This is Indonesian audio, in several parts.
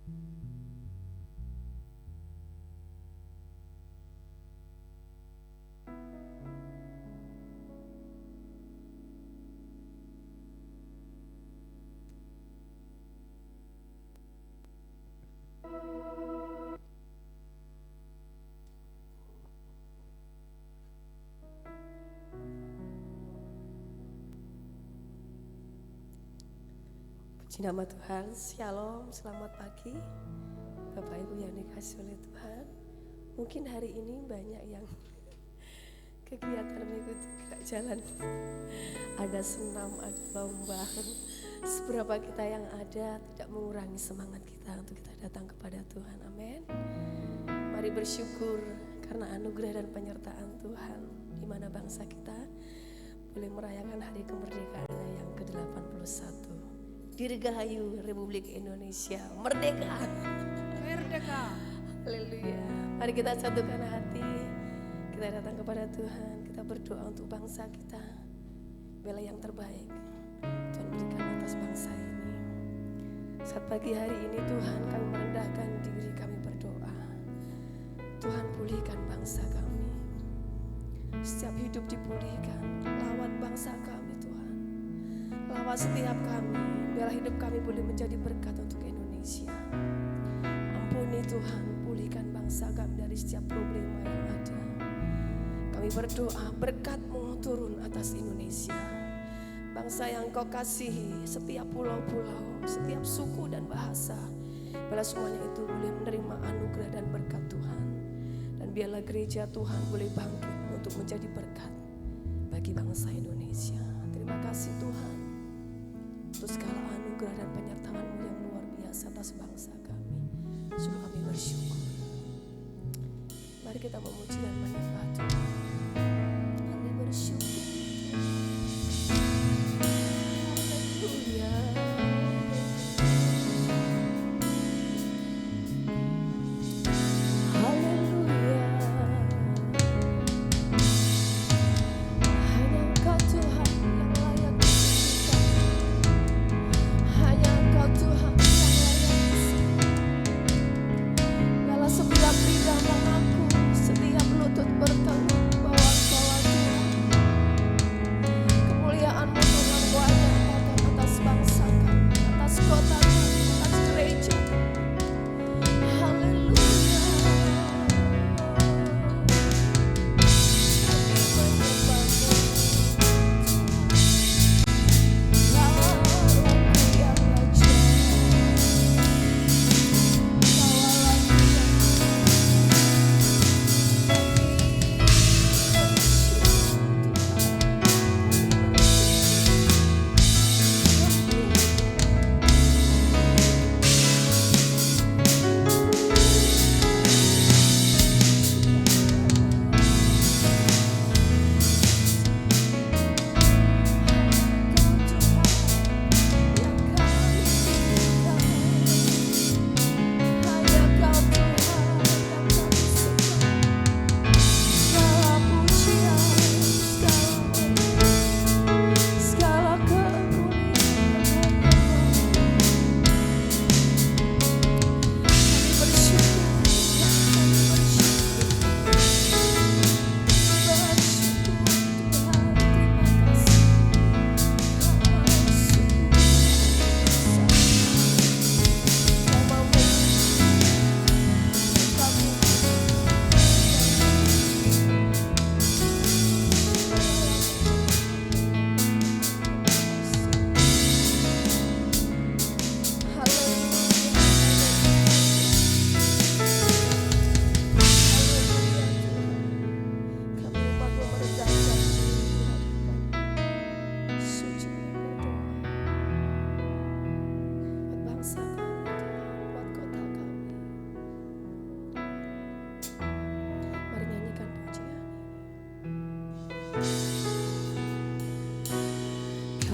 Puji nama Tuhan, Shalom, selamat pagi Bapak Ibu yang dikasihi oleh Tuhan. Mungkin hari ini banyak yang kegiatan mengikuti gerak jalan. Ada senam, ada lomba. Seberapa kita yang ada tidak mengurangi semangat kita untuk kita datang kepada Tuhan, amin. Mari bersyukur karena anugerah dan penyertaan Tuhan, di mana bangsa kita boleh merayakan hari kemerdekaannya yang ke-81. Dirgahayu Republik Indonesia, merdeka. Merdeka. Haleluya. Mari kita satukan hati. Kita datang kepada Tuhan. Kita berdoa untuk bangsa kita. Bela yang terbaik Tuhan berikan atas bangsa ini. Saat pagi hari ini Tuhan, kami merendahkan diri, kami berdoa. Tuhan, pulihkan bangsa kami. Setiap hidup dipulihkan. Lawan bangsa kami Tuhan. Lawan setiap kami. Biarlah hidup kami boleh menjadi berkat untuk Indonesia. Ampuni Tuhan, pulihkan bangsa kami dari setiap problema yang ada. Kami berdoa berkat-Mu turun atas Indonesia. Bangsa yang Kau kasihi, setiap pulau-pulau, setiap suku dan bahasa. Biarlah semuanya itu boleh menerima anugerah dan berkat Tuhan. Dan biarlah gereja Tuhan boleh bangkit untuk menjadi berkat bagi bangsa Indonesia. Terima kasih Tuhan untuk segala anugerah dan penyertaan-Mu yang luar biasa atas bangsa kami. Sungguh kami bersyukur. Mari kita memuji dan menyembah Tuhan. Kami bersyukur. Haleluya. Haleluya. Hanya Engkau Tuhan yang layak disembahkan. Hanya Engkau Tuhan yang layak disembah. Biarlah setiap lidah mengaku, setiap lutut bertelut bahwa Engkaulah Tuhan. Kemuliaan-Mu Tuhan Ku nyatakan atas bangsa kami, atas kota kami, atas gereja kami. Haleluya.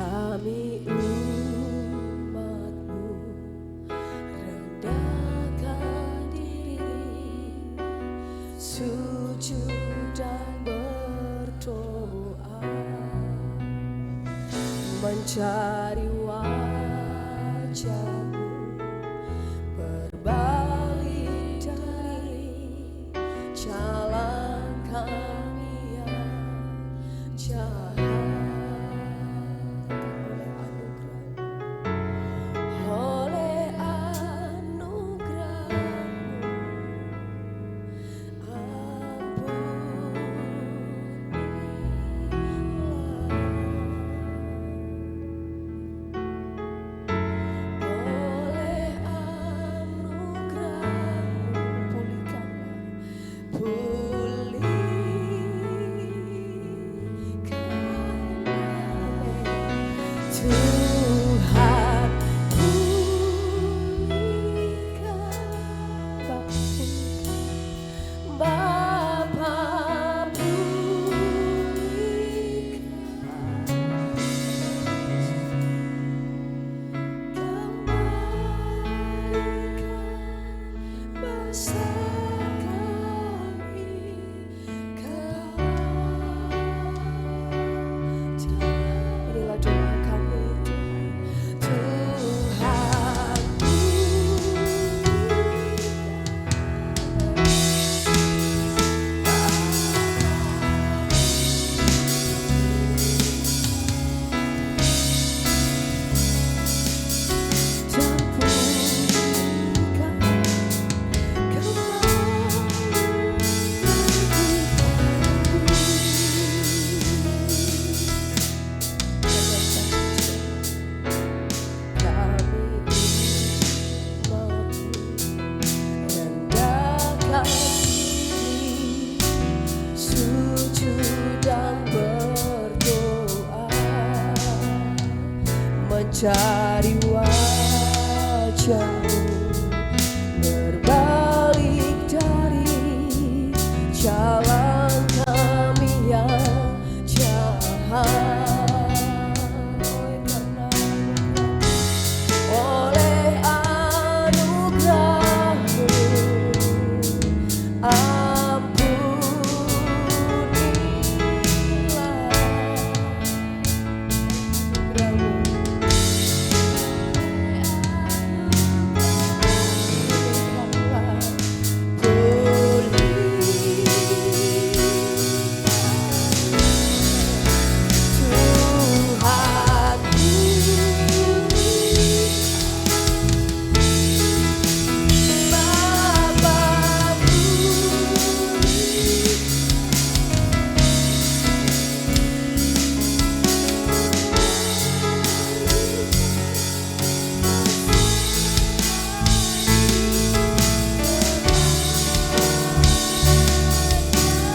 Kami umat-Mu rendahkan diri, sujud dan berdoa, mencari wajah-Mu, jauh, berbalik dari jalan kami yang jahat. Oleh anugerah-Mu ampunilah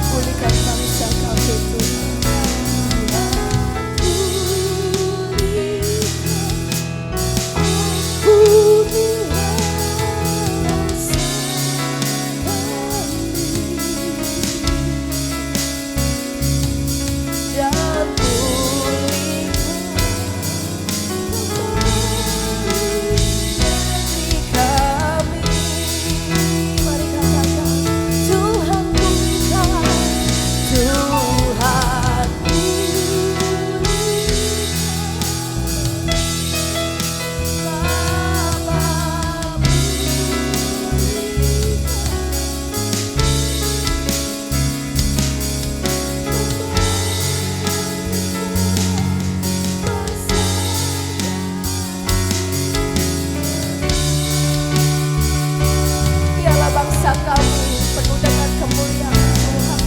pulihkan bangsa kami Tuhan. Dan negeri kami. Mari katakan, Tuhan pulihkan, Tuhan Bapa biarlah bangsa kami penuh dengan kemuliaan Tuhan.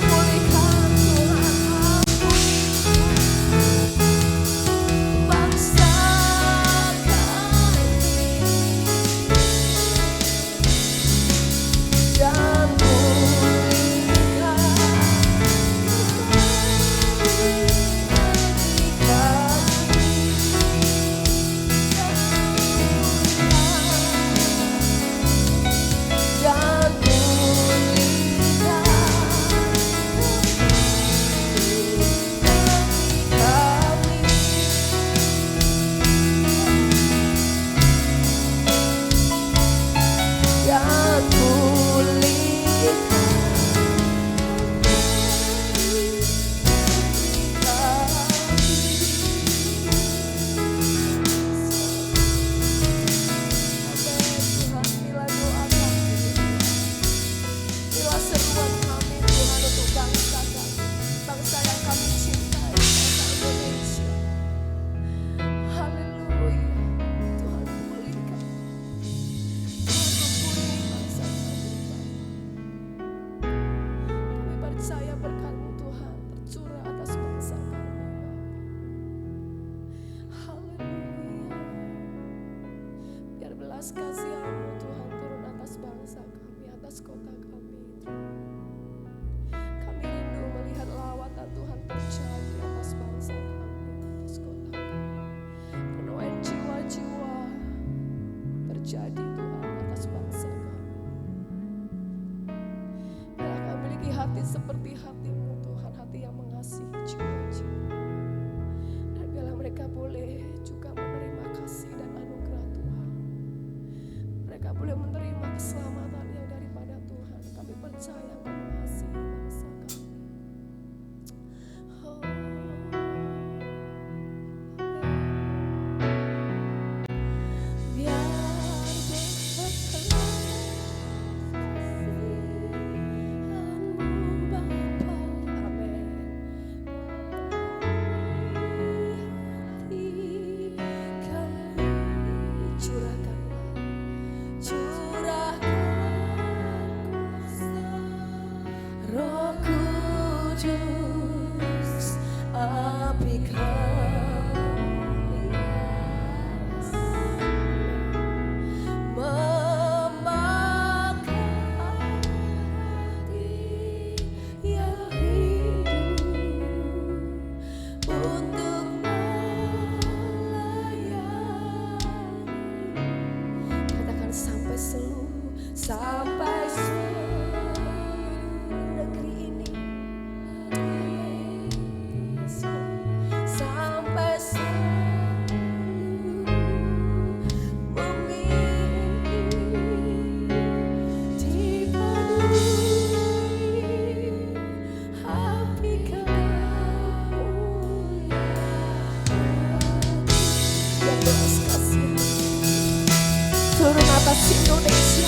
Pulihkan Tuhan, bangsa kami dan pulihkan negeri kami. Dan pulihkan negeri kami. Dan pulihkan Tuhan, inilah doa kami, inilah seruan kami Tuhan untuk bangsa kami, bangsa yang kami cintai, bangsa Indonesia. Haleluya, Tuhan pulihkan, Tuhan ampuni bangsa kami Bapa. Kami percaya berkat-Mu Tuhan tercurah atas bangsa kami Bapa. Haleluya. Biar belas kasihan-Mu Tuhan turun atas bangsa kami, atas kota kami. Kami rindu melihat lawatan Tuhan terjadi atas bangsa kami, atas kota kami. Penuhan jiwa-jiwa terjadi Tuhan atas bangsa kami. Biarlah kami memiliki hati seperti hati-Mu Tuhan, hati yang mengasihi jiwa-jiwa. Dan biarlah mereka boleh juga menerima kasih dan anugerah Tuhan. Mereka boleh menerima keselamatan yang daripada Tuhan. atas Indonesia.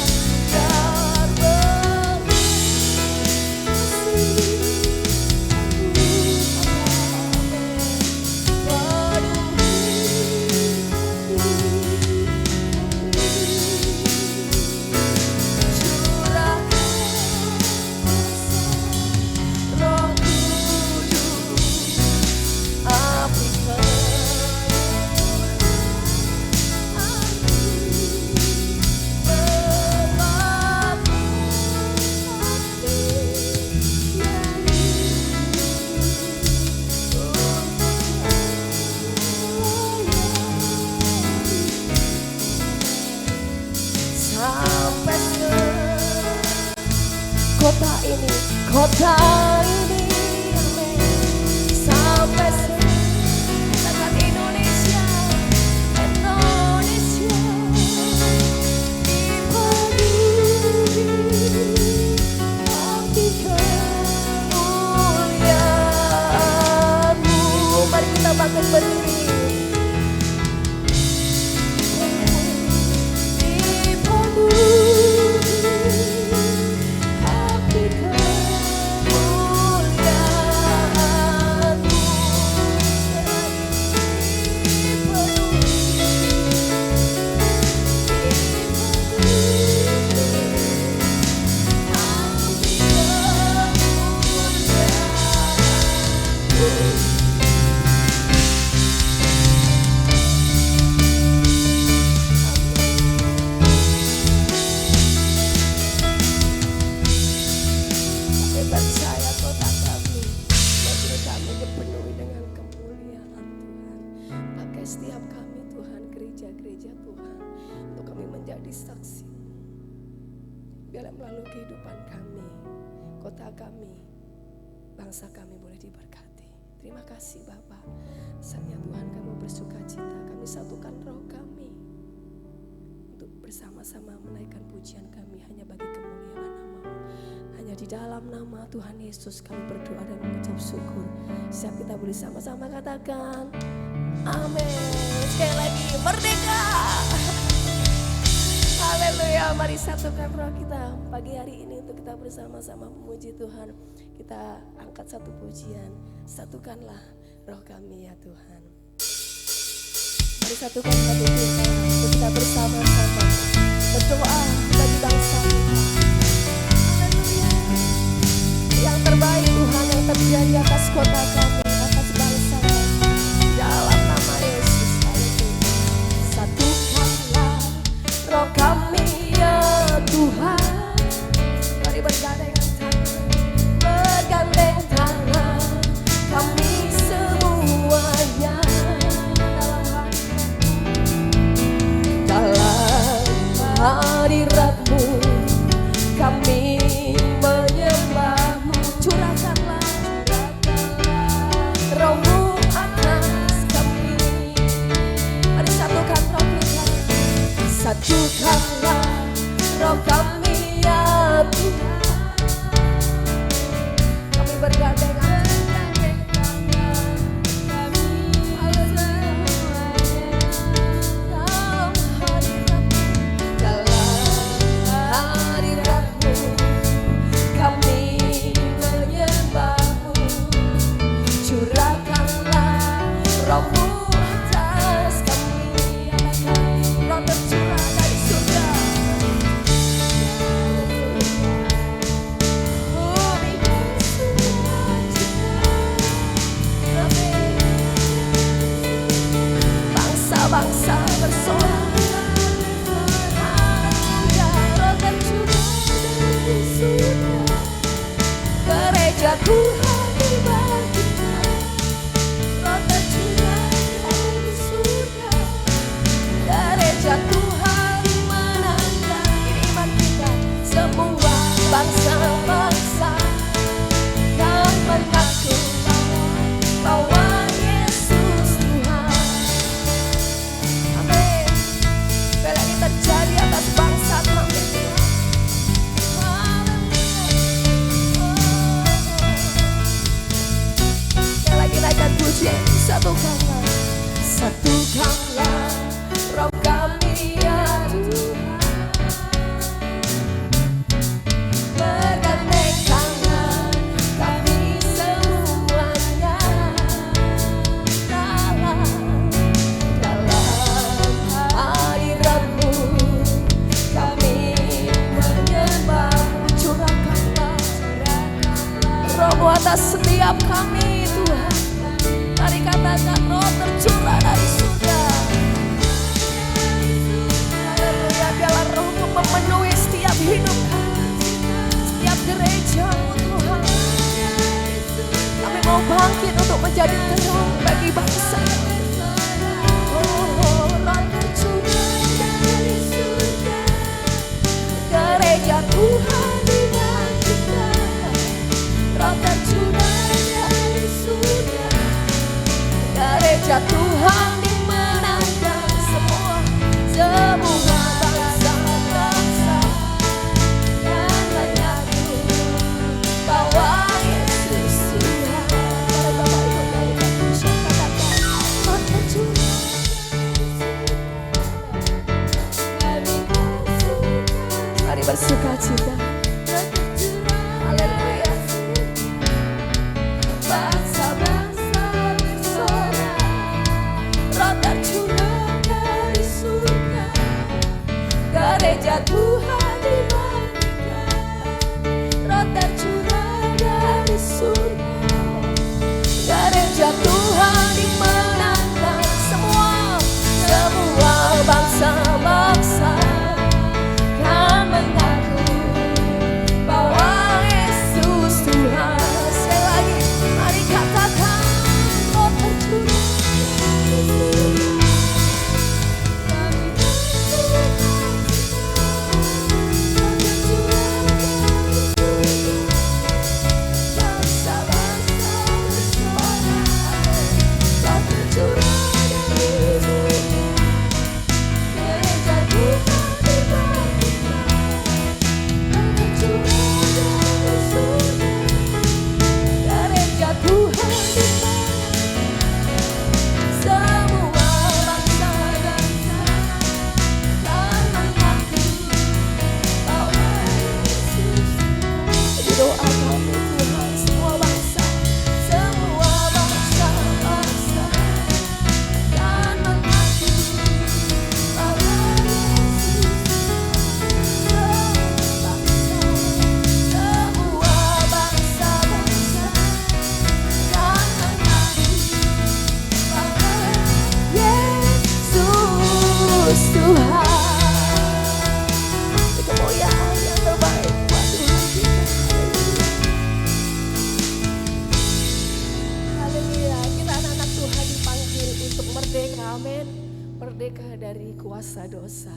Kota ini sampai sedekat Indonesia, Indonesia dipenuhi api kemuliaan-Mu. Mari kita bangkit berdiri. Setiap kami Tuhan, gereja-gereja Tuhan, untuk kami menjadi saksi. Biarlah melalui kehidupan kami, kota kami, bangsa kami boleh diberkati. Terima kasih Bapa. Saatnya Tuhan kami bersuka cita, kami satukan roh kami untuk bersama-sama menaikkan pujian kami hanya bagi kemuliaan nama-Mu. Hanya di dalam nama Tuhan Yesus kami berdoa dan mengucap syukur. Siap kita boleh sama-sama katakan amin. Sekali lagi merdeka. Haleluya. Mari satukan roh kita pagi hari ini untuk kita bersama-sama memuji Tuhan. Kita angkat satu pujian. Satukanlah roh kami ya Tuhan. Mari satukan hati kita untuk kita bersama-sama berdoa bagi bangsa kita. Haleluya. Yang terbaik Tuhan yang terjadi atas kota kami, atas bangsa kami. Dalam nama Yesus, satukanlah roh kami ya Tuhan. Mari bergandeng tangan kami semuanya dalam hadirat-Mu kami menyembah-Mu. Curahkanlah roh-Mu atas kami. Mari satukan roh kita. Satukanlah roh kami ya Tuhan. Kami bergandeng roh-Mu atas kami. Roh tercurah dari surga. menjadi terang bagi bangsa. Oh, Roh tercurah dari surga, gereja Tuhan dibangkitkan. Roh tercurah dari surga, gereja Tuhan dimenangkan. Semua bangsa-bangsa dan menyatu bahwa Yesus Tuhan. Para Bapak Ibu dari Indonesia katakan, Roh tercurah dari surga. Mari bersuka cita. Haleluya. Bangsa-bangsa bersorak, Roh tercurah dari surga, gereja Tuhan dibangkitkan. Roh tercurah dari surga, gereja Tuhan dimenangkan. Semua bangsa-bangsa kan mengaku bahwa Yesus Tuhan. Sekali lagi, mari katakan, Roh tercurah dari kuasa dosa.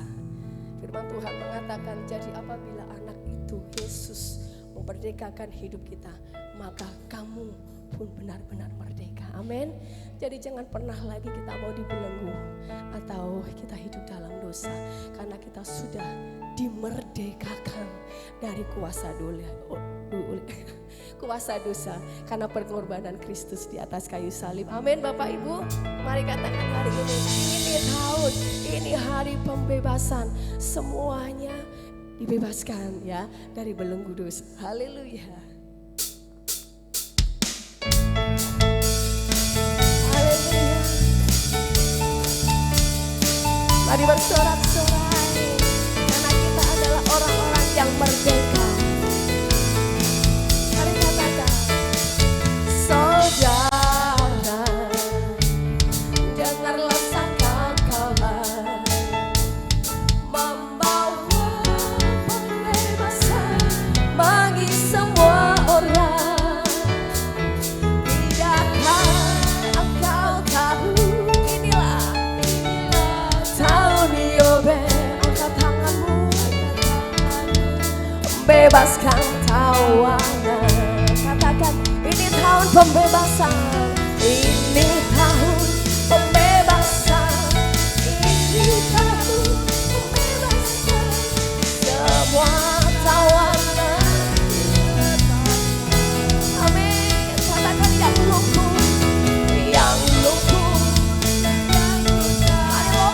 Firman Tuhan mengatakan, jadi apabila anak itu Yesus memerdekakan hidup kita, maka kamu pun benar-benar merdeka. Amin. Jadi jangan pernah lagi kita mau dibelenggu atau kita hidup dalam dosa, karena kita sudah dimerdekakan dari kuasa dosa karena pengorbanan Kristus di atas kayu salib. Amin Bapak Ibu. Mari katakan hari ini hari pembebasan. Semuanya dibebaskan ya dari belenggu dosa. Haleluya. Haleluya. Mari bersorak-sorai karena kita adalah orang-orang yang merdeka. Mari katakan, saudara, dengarlah sangka kabar membawa pembebasan bagi semua orang. Tidakkah engkau tahu, inilah tahun Yobel. Angkat tanganmu, bebaskan tawanan. Katakan, ini tahun pembebasan. Ini tahun pembebasan. Ini tahun pembebasan. Semua tawanan. Amin. Katakan yang lumpuh, yang lumpuh. Ayo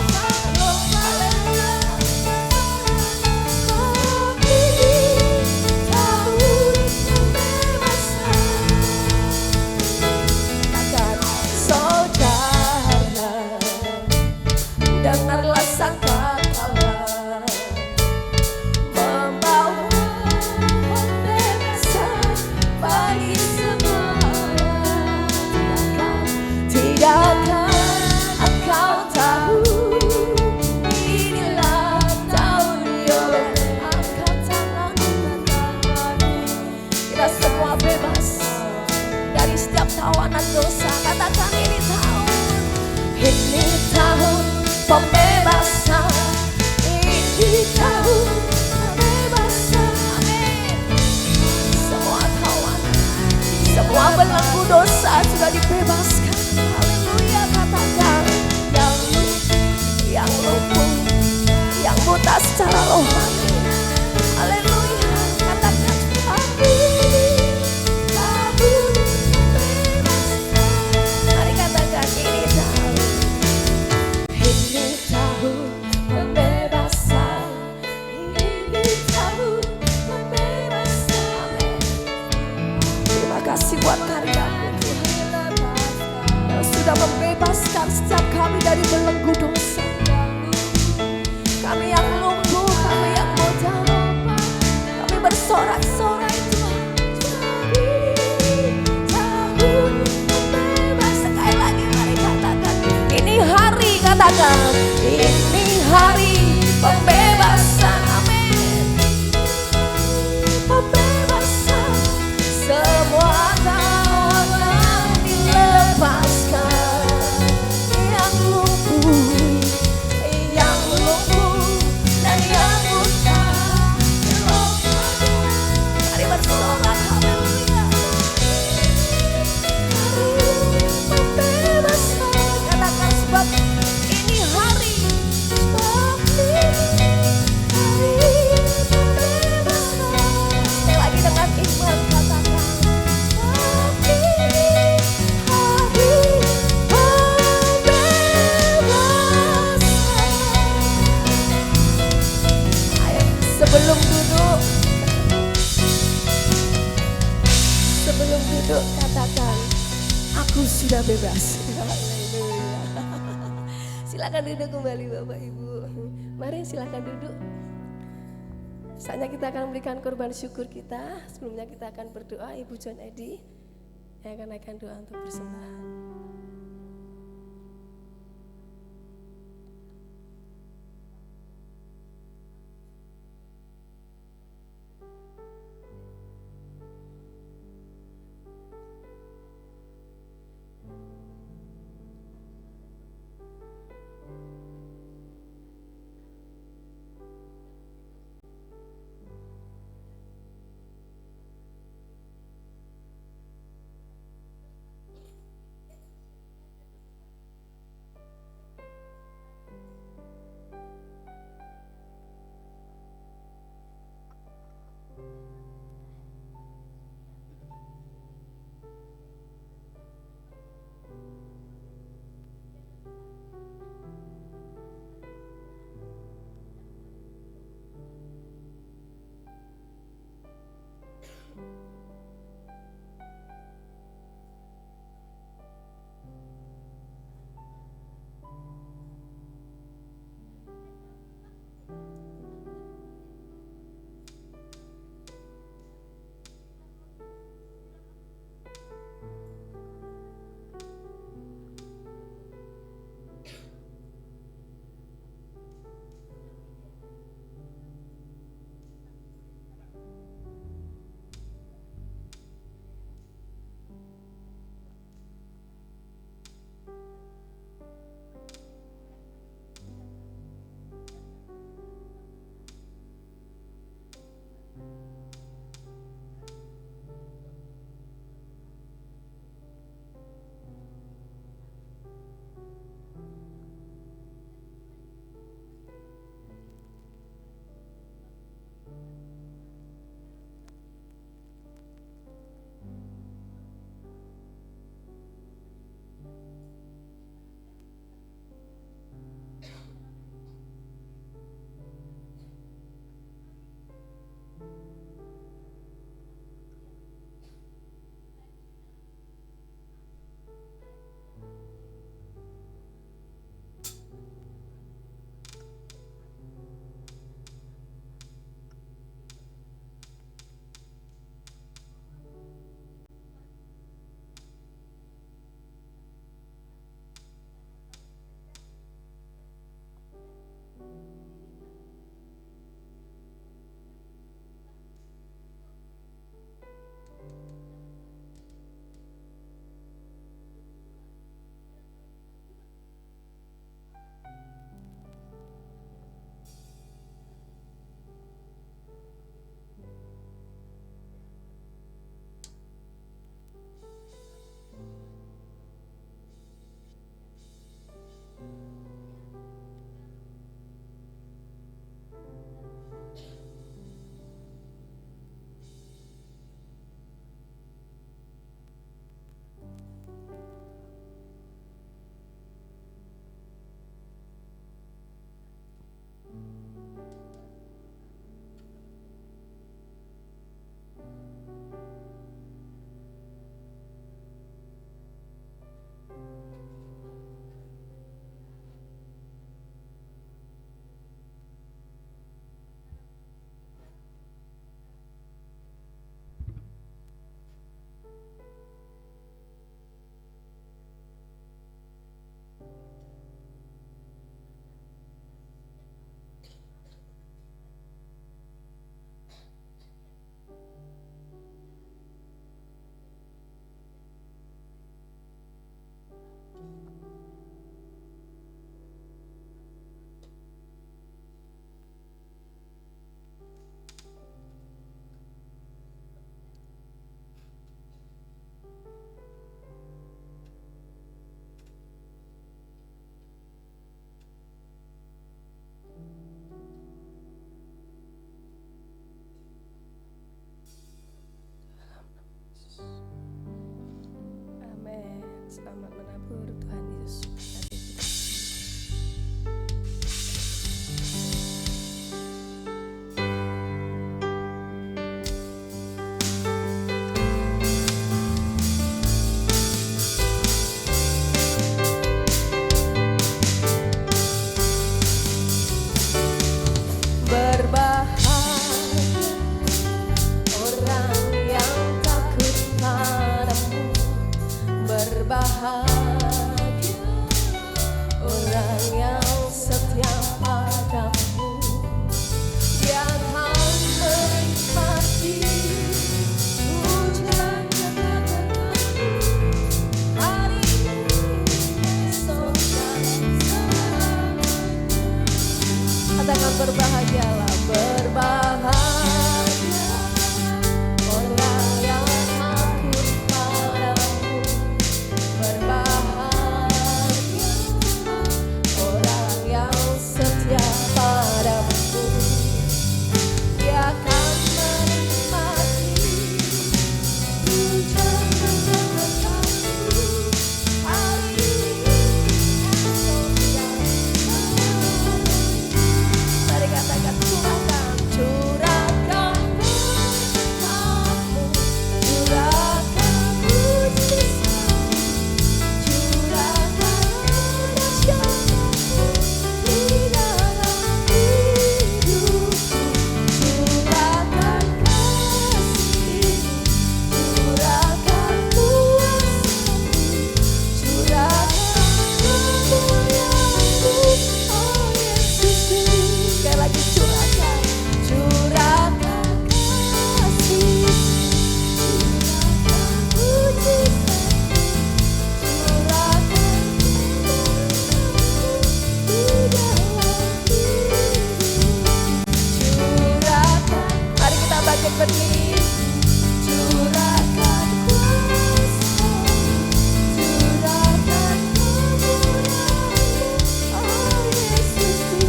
dengarlah sangkakala membawa pembebasan bagi semua. Tidakkah engkau tahu, inilah tahun Yobel. Angkat tanganmu, kita semua bebas dari setiap tawanan dosa. Katakan kota secara rohani. Haleluya. Katakan aku bebas. Mari katakan ini tahun pembebasan. Ini tahun pembebasan. Amin. Terima kasih buat karyamu Tuhan yang sudah membebaskan setiap kami dari belenggu dosa. Kami yang lumpuh, kami yang buta, kami bersorak-sorai Tuhan. Tahun pembebas. Sekali lagi mari katakan ini hari, katakan ini hari pembebasan. Amin. Pembebasan. Semua tawanan dilepaskan. Yang lumpuh dan yang buta dilepaskan. Mari bersorak, haleluya. Hari pembebasan. Katakan sebab ini hari, sebab ini hari pembebasan. Sekali lagi dengan iman katakan sebab ini hari pembebasan. Ayo sebelum duduk katakan aku sudah bebas. Haleluya. Silakan duduk kembali Bapak Ibu. Mari silakan duduk. Saatnya kita akan memberikan korban syukur kita. Sebelumnya kita akan berdoa. Ibu John Edi yang akan naikkan doa untuk persembahan. padamu, Dia akan menikmati hujan kata-katamu hari ini, esok dan selamanya. Katakan berbahagialah, berbahagia orang yang takut padamu, berbahagia orang yang setia padamu. Dia akan menikmati hujan kata-katamu hari ini, esok dan selamanya. Mari katakan curahkan, curahkan berkatmu, curahkan mujizatmu, curahkan dahsyatmu di dalam hidupku, curahkan kasih-Mu, curahkan kuasa-Mu, curahkan kemuliaan-Mu, oh Yesusku. Sekali lagi curahkan, curahkan kasih, curahkan mujizat-Mu, curahkan kemuliaan-Mu di dalam hidupku, curahkan. Mari kita bangkit berdiri. Curahkan kuasa-Mu, curahkan kemuliaan-Mu, oh Yesusku.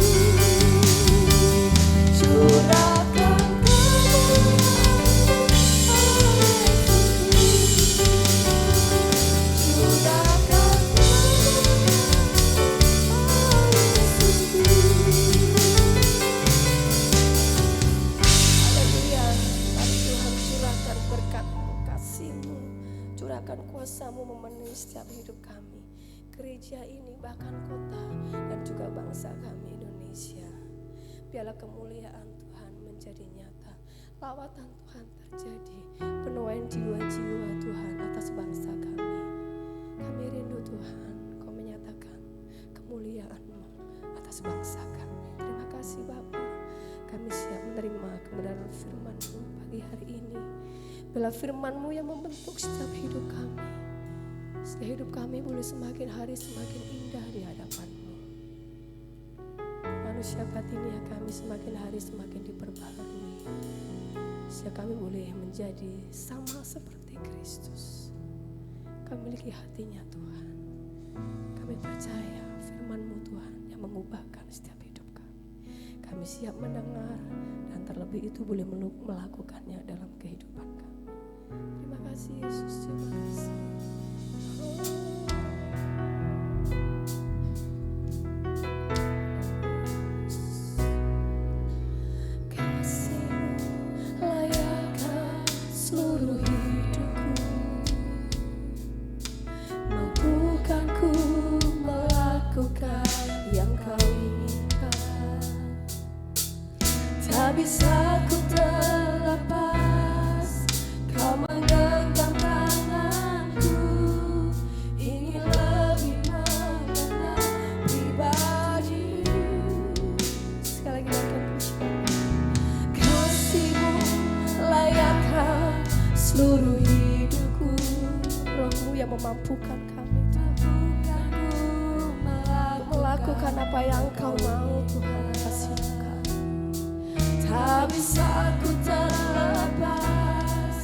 Curahkan kemuliaan-Mu, oh Yesusku. Curahkan kemuliaan-Mu, oh Yesusku. Haleluya. Mari Tuhan curahkan berkat-Mu, kasih-Mu, curahkan kuasa-Mu memenuhi setiap hidup kami, gereja ini, bahkan kota dan juga bangsa kami Indonesia. Biarlah kemuliaan Tuhan menjadi nyata, lawatan Tuhan terjadi, penuaian jiwa-jiwa Tuhan atas bangsa kami. Kami rindu Tuhan, Kau menyatakan kemuliaan-Mu atas bangsa kami. Terima kasih Bapa. Kami siap menerima kebenaran firman-Mu pagi hari ini. Bila firman-Mu yang membentuk setiap hidup kami, sehingga hidup kami boleh semakin hari semakin indah di hadapan-Mu. Manusia batinnya kami semakin hari semakin diperbaharui, sehingga kami boleh menjadi sama seperti Kristus. Kami miliki hatinya Tuhan. Kami percaya firman-Mu Tuhan yang mengubahkan setiap hidup kami. Kami siap mendengar dan terlebih itu boleh melakukannya dalam kehidupan kami. Terima kasih Yesus, terima kasih. Kasih-Mu layakkan seluruh hidupku, mampukan ku melakukan yang Kau inginkan. Tak bisa ku terlepas, Kau menggenggam tanganku, ingin lebih mengenal pribadi-Mu. Sekali lagi naikkan pujian. Kasih-Mu layakkan seluruh hidupku, Roh-Mu yang memampukan kami melakukan apa yang Kau mau Tuhan. Kasih-Mu kami. Tak bisa ku terlepas,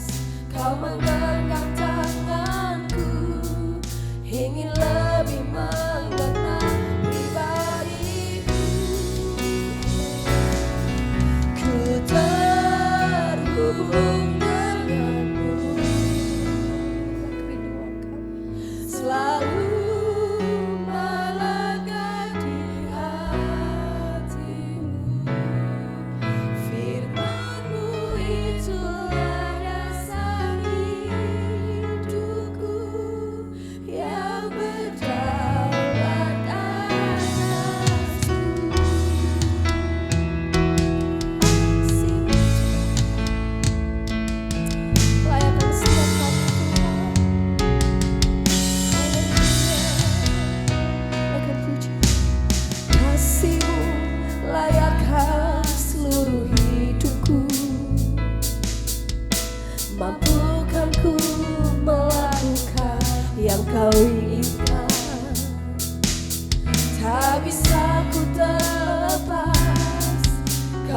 Kau menggenggam tanganku, ingin lebih mengenal pribadi-Mu. Ku terhubung denganmu, kerinduan kami selalu melekat di hatimu. Firman-Mu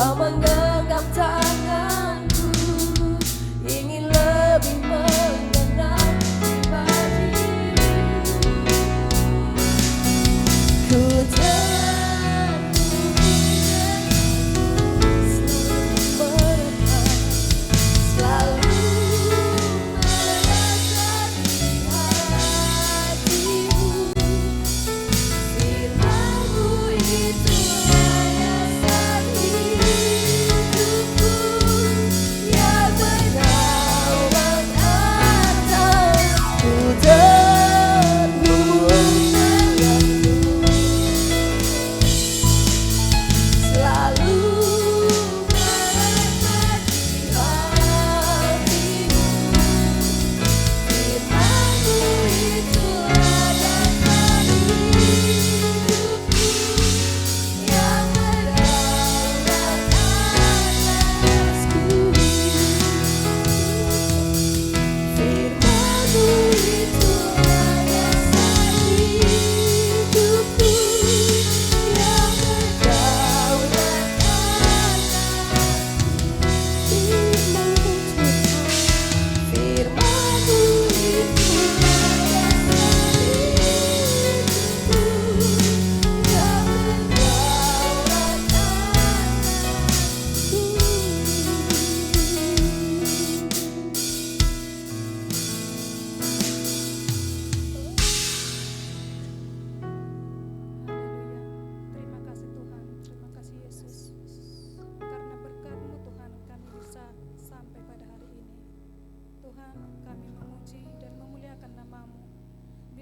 Kau menggenggam tanganku, ingin lebih mengenal pribadimu. Ku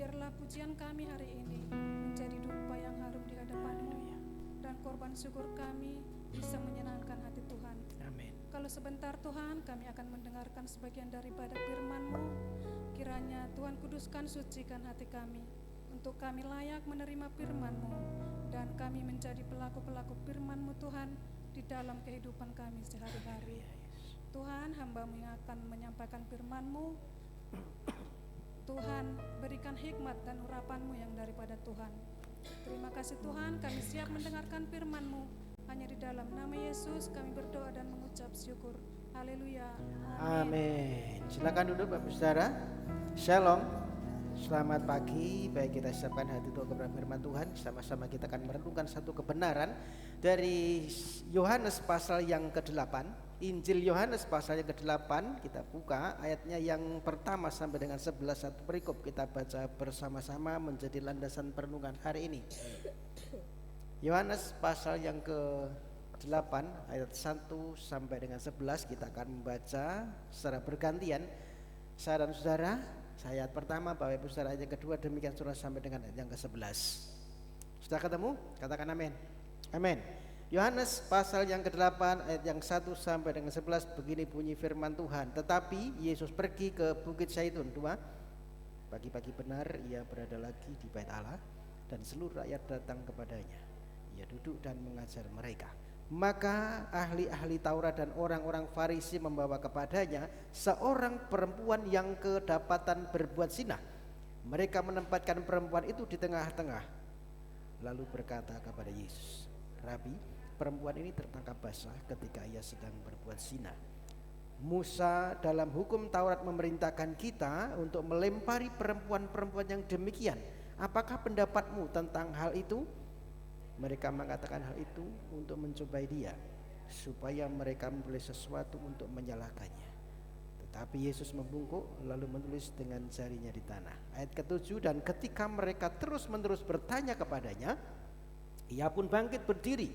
biarlah pujian kami hari ini menjadi dupa yang harum di hadapan-Mu, dan korban syukur kami bisa menyenangkan hati Tuhan. Amin. Kalau sebentar Tuhan, kami akan mendengarkan sebagian daripada firman-Mu. Kiranya Tuhan kuduskan, sucikan hati kami, untuk kami layak menerima firman-Mu, dan kami menjadi pelaku-pelaku firman-Mu Tuhan di dalam kehidupan kami sehari-hari. Tuhan, hamba-Mu yang akan menyampaikan firman-Mu, Tuhan berikan hikmat dan urapan-Mu yang daripada Tuhan. Terima kasih Tuhan, kami siap mendengarkan firman-Mu. Hanya di dalam nama Yesus kami berdoa dan mengucap syukur. Haleluya. Amin. Silakan duduk Bapak Saudara. Shalom. Selamat pagi. Baik, kita siapkan hati untuk kebenaran firman Tuhan. Sama-sama kita akan merenungkan satu kebenaran dari Yohanes pasal yang ke-8. Injil Yohanes pasal yang ke-8, kita buka ayatnya yang pertama sampai dengan 11, satu perikop kita baca bersama-sama menjadi landasan perenungan hari ini. Yohanes pasal yang ke-8 ayat 1 sampai dengan 11 kita akan membaca secara bergantian. Saya dan saudara, ayat pertama, Bapak Ibu saudara, ayat yang kedua, demikian surah sampai dengan ayat yang ke-11. Sudah ketemu? Katakan amin. Amin. Yohanes pasal yang ke-8 ayat yang 1 sampai dengan 11, begini bunyi firman Tuhan. Tetapi Yesus pergi ke Bukit Zaitun 2. Pagi-pagi benar ia berada lagi di bait Allah, dan seluruh rakyat datang kepadanya. Ia duduk dan mengajar mereka. Maka ahli-ahli Taurat dan orang-orang Farisi membawa kepadanya seorang perempuan yang kedapatan berbuat zina. Mereka menempatkan perempuan itu di tengah-tengah, lalu berkata kepada Yesus, Rabi, perempuan ini tertangkap basah ketika ia sedang berbuat zina. Musa dalam hukum Taurat memerintahkan kita untuk melempari perempuan-perempuan yang demikian. Apakah pendapatmu tentang hal itu? Mereka mengatakan hal itu untuk mencobai dia, supaya mereka memperoleh sesuatu untuk menyalahkannya. Tetapi Yesus membungkuk lalu menulis dengan jarinya di tanah. Ayat ke-7, dan ketika mereka terus-menerus bertanya kepadanya, ia pun bangkit berdiri,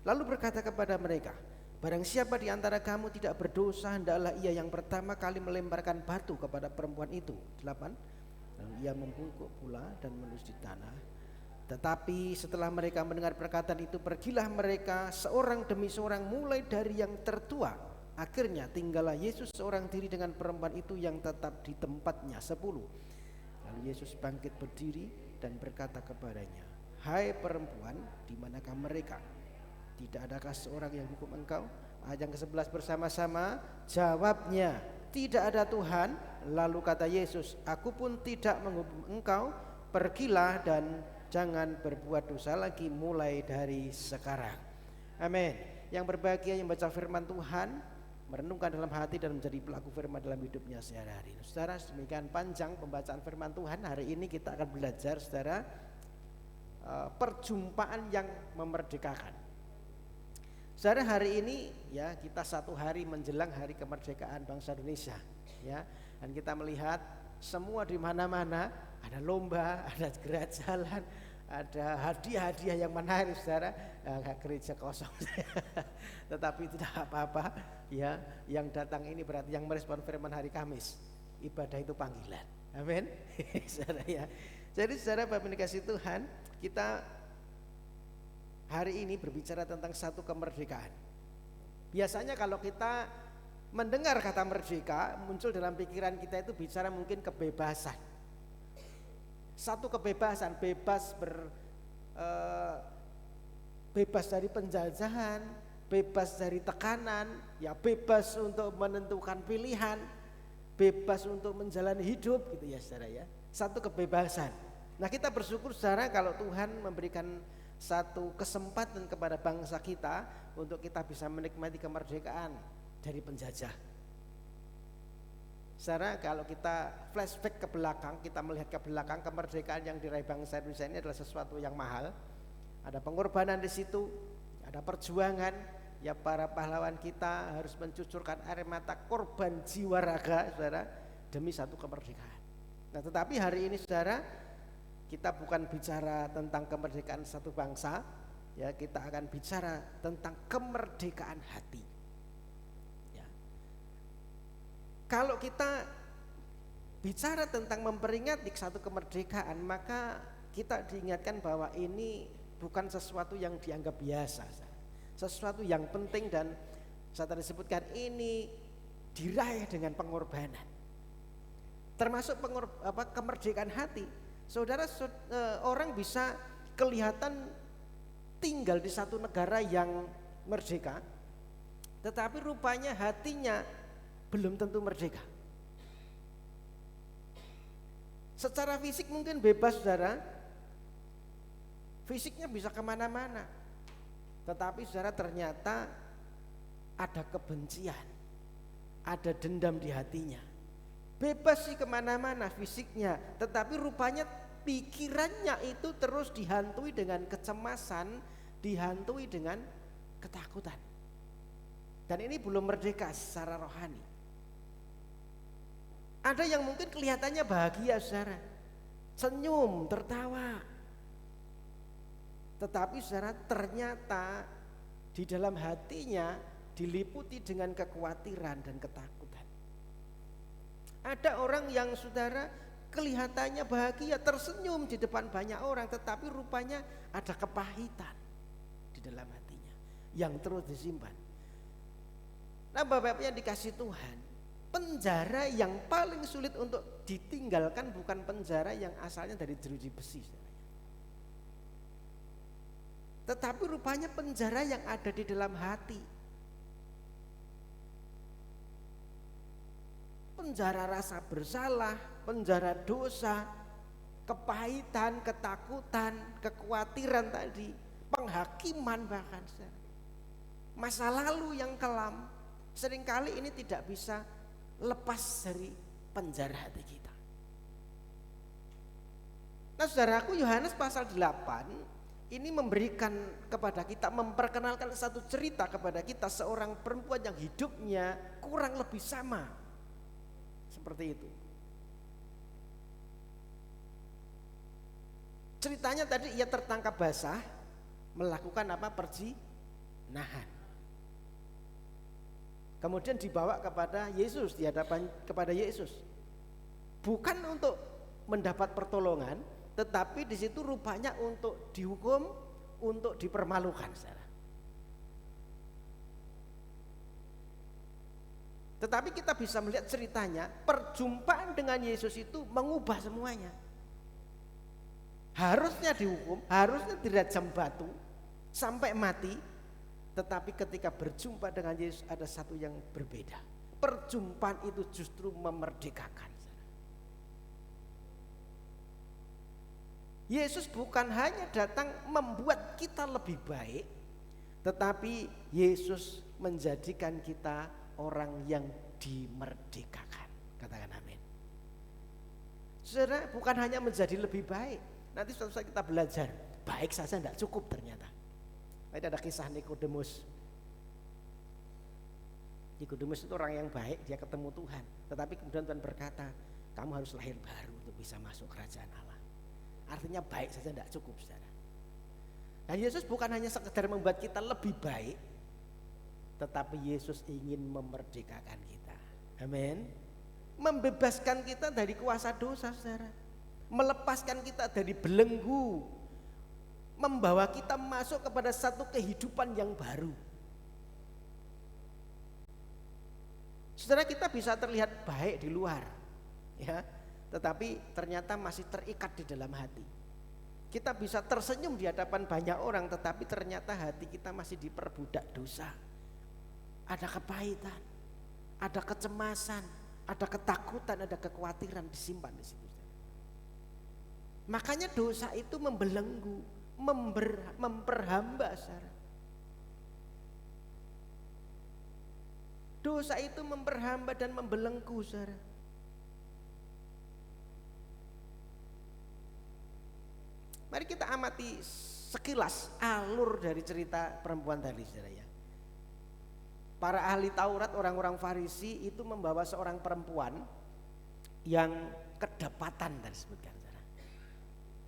lalu berkata kepada mereka, barang siapa di antara kamu tidak berdosa, hendaklah ia yang pertama kali melemparkan batu kepada perempuan itu. 8. Lalu ia membungkuk pula dan menulis di tanah. Tetapi setelah mereka mendengar perkataan itu, pergilah mereka seorang demi seorang, mulai dari yang tertua. Akhirnya tinggallah Yesus seorang diri dengan perempuan itu yang tetap di tempatnya 10. Lalu Yesus bangkit berdiri dan berkata kepadanya, hai perempuan, di manakah mereka? Tidak adakah seorang yang hukum engkau? Ayat yang ke-11 bersama-sama. Jawabnya, tidak ada Tuhan. Lalu kata Yesus, aku pun tidak menghukum engkau. Pergilah dan jangan berbuat dosa lagi mulai dari sekarang. Amin. Yang berbahagia yang baca firman Tuhan, merenungkan dalam hati dan menjadi pelaku firman dalam hidupnya sehari-hari. Saudara, demikian panjang pembacaan firman Tuhan. Hari ini kita akan belajar, saudara, perjumpaan yang memerdekakan. Saudara, hari ini ya kita 1 hari menjelang hari kemerdekaan bangsa Indonesia, ya, dan kita melihat semua di mana-mana ada lomba, ada gerak jalan, ada hadiah-hadiah yang menarik, saudara. Gereja kosong, tetapi tidak apa-apa, ya. Yang datang ini berarti yang merespon firman hari Kamis. Ibadah itu panggilan, amin. Saudara, ya. Jadi saudara, Bapak dikasih Tuhan, kita hari ini berbicara tentang satu kemerdekaan. Biasanya kalau kita mendengar kata merdeka, muncul dalam pikiran kita itu bicara mungkin kebebasan. Satu kebebasan, bebas dari penjajahan, bebas dari tekanan, ya bebas untuk menentukan pilihan, bebas untuk menjalani hidup, gitu ya saudara, ya. Satu kebebasan. Nah, kita bersyukur saudara kalau Tuhan memberikan satu kesempatan kepada bangsa kita untuk kita bisa menikmati kemerdekaan dari penjajah. Saudara, kalau kita flashback ke belakang, kita melihat ke belakang, kemerdekaan yang diraih bangsa Indonesia ini adalah sesuatu yang mahal. Ada pengorbanan di situ, ada perjuangan, ya para pahlawan kita harus mencucurkan air mata, korban jiwa raga, saudara, demi satu kemerdekaan. Nah, tetapi hari ini saudara, kita bukan bicara tentang kemerdekaan satu bangsa, ya, kita akan bicara tentang kemerdekaan hati. Ya. Kalau kita bicara tentang memperingati satu kemerdekaan, maka kita diingatkan bahwa ini bukan sesuatu yang dianggap biasa, sesuatu yang penting, dan saya tadi sebutkan ini diraih dengan pengorbanan, termasuk kemerdekaan hati. Saudara, orang bisa kelihatan tinggal di satu negara yang merdeka, tetapi rupanya hatinya belum tentu merdeka. Secara fisik mungkin bebas, saudara, fisiknya bisa kemana-mana, tetapi saudara ternyata ada kebencian, ada dendam di hatinya. Bebas sih kemana-mana fisiknya, tetapi rupanya pikirannya itu terus dihantui dengan kecemasan, dihantui dengan ketakutan. Dan ini belum merdeka secara rohani. Ada yang mungkin kelihatannya bahagia, saudara, senyum, tertawa, tetapi saudara ternyata di dalam hatinya diliputi dengan kekhawatiran dan ketakutan. Ada orang yang saudara kelihatannya bahagia, tersenyum di depan banyak orang, tetapi rupanya ada kepahitan di dalam hatinya yang terus disimpan. Nah, Bapak yang dikasih Tuhan, penjara yang paling sulit untuk ditinggalkan bukan penjara yang asalnya dari jeruji besi, tetapi rupanya penjara yang ada di dalam hati. Penjara rasa bersalah, penjara dosa, kepahitan, ketakutan, kekhawatiran tadi, penghakiman bahkan. Masa lalu yang kelam, seringkali ini tidak bisa lepas dari penjara hati kita. Nah, saudaraku, Yohanes pasal 8 ini memberikan kepada kita, memperkenalkan satu cerita kepada kita, seorang perempuan yang hidupnya kurang lebih sama seperti itu. Ceritanya tadi ia tertangkap basah melakukan apa? Perzinahan. Kemudian dibawa kepada Yesus, di hadapan kepada Yesus. Bukan untuk mendapat pertolongan, tetapi di situ rupanya untuk dihukum, untuk dipermalukan, saudara. Tetapi kita bisa melihat ceritanya, perjumpaan dengan Yesus itu mengubah semuanya. Harusnya dihukum, harusnya dirajam batu sampai mati, tetapi ketika berjumpa dengan Yesus ada satu yang berbeda. Perjumpaan itu justru memerdekakan. Yesus bukan hanya datang membuat kita lebih baik, Tetapi Yesus menjadikan kita orang yang dimerdekakan. Katakan amin. Saudara, bukan hanya menjadi lebih baik. Nanti suatu saat kita belajar, baik saja tidak cukup ternyata. Tadi ada kisah Nikodemus. Nikodemus itu orang yang baik, dia ketemu Tuhan. Tetapi kemudian Tuhan berkata, kamu harus lahir baru untuk bisa masuk kerajaan Allah. Artinya baik saja tidak cukup, saudara. Dan Yesus bukan hanya sekedar membuat kita lebih baik, tetapi Yesus ingin memerdekakan kita. Amin. Membebaskan kita dari kuasa dosa, saudara. Melepaskan kita dari belenggu. Membawa kita masuk kepada satu kehidupan yang baru. Saudara, kita bisa terlihat baik di luar, ya, tetapi ternyata masih terikat di dalam hati. Kita bisa tersenyum di hadapan banyak orang, tetapi ternyata hati kita masih diperbudak dosa. Ada kepahitan, ada kecemasan, ada ketakutan, ada kekhawatiran disimpan di situ. Makanya dosa itu membelenggu, memperhamba, saudara. Dosa itu memperhamba dan membelenggu, saudara. Mari kita amati sekilas alur dari cerita perempuan tadi, saudara ya. Para ahli Taurat, orang-orang Farisi itu membawa seorang perempuan yang kedapatan tadi disebutkan, saudara.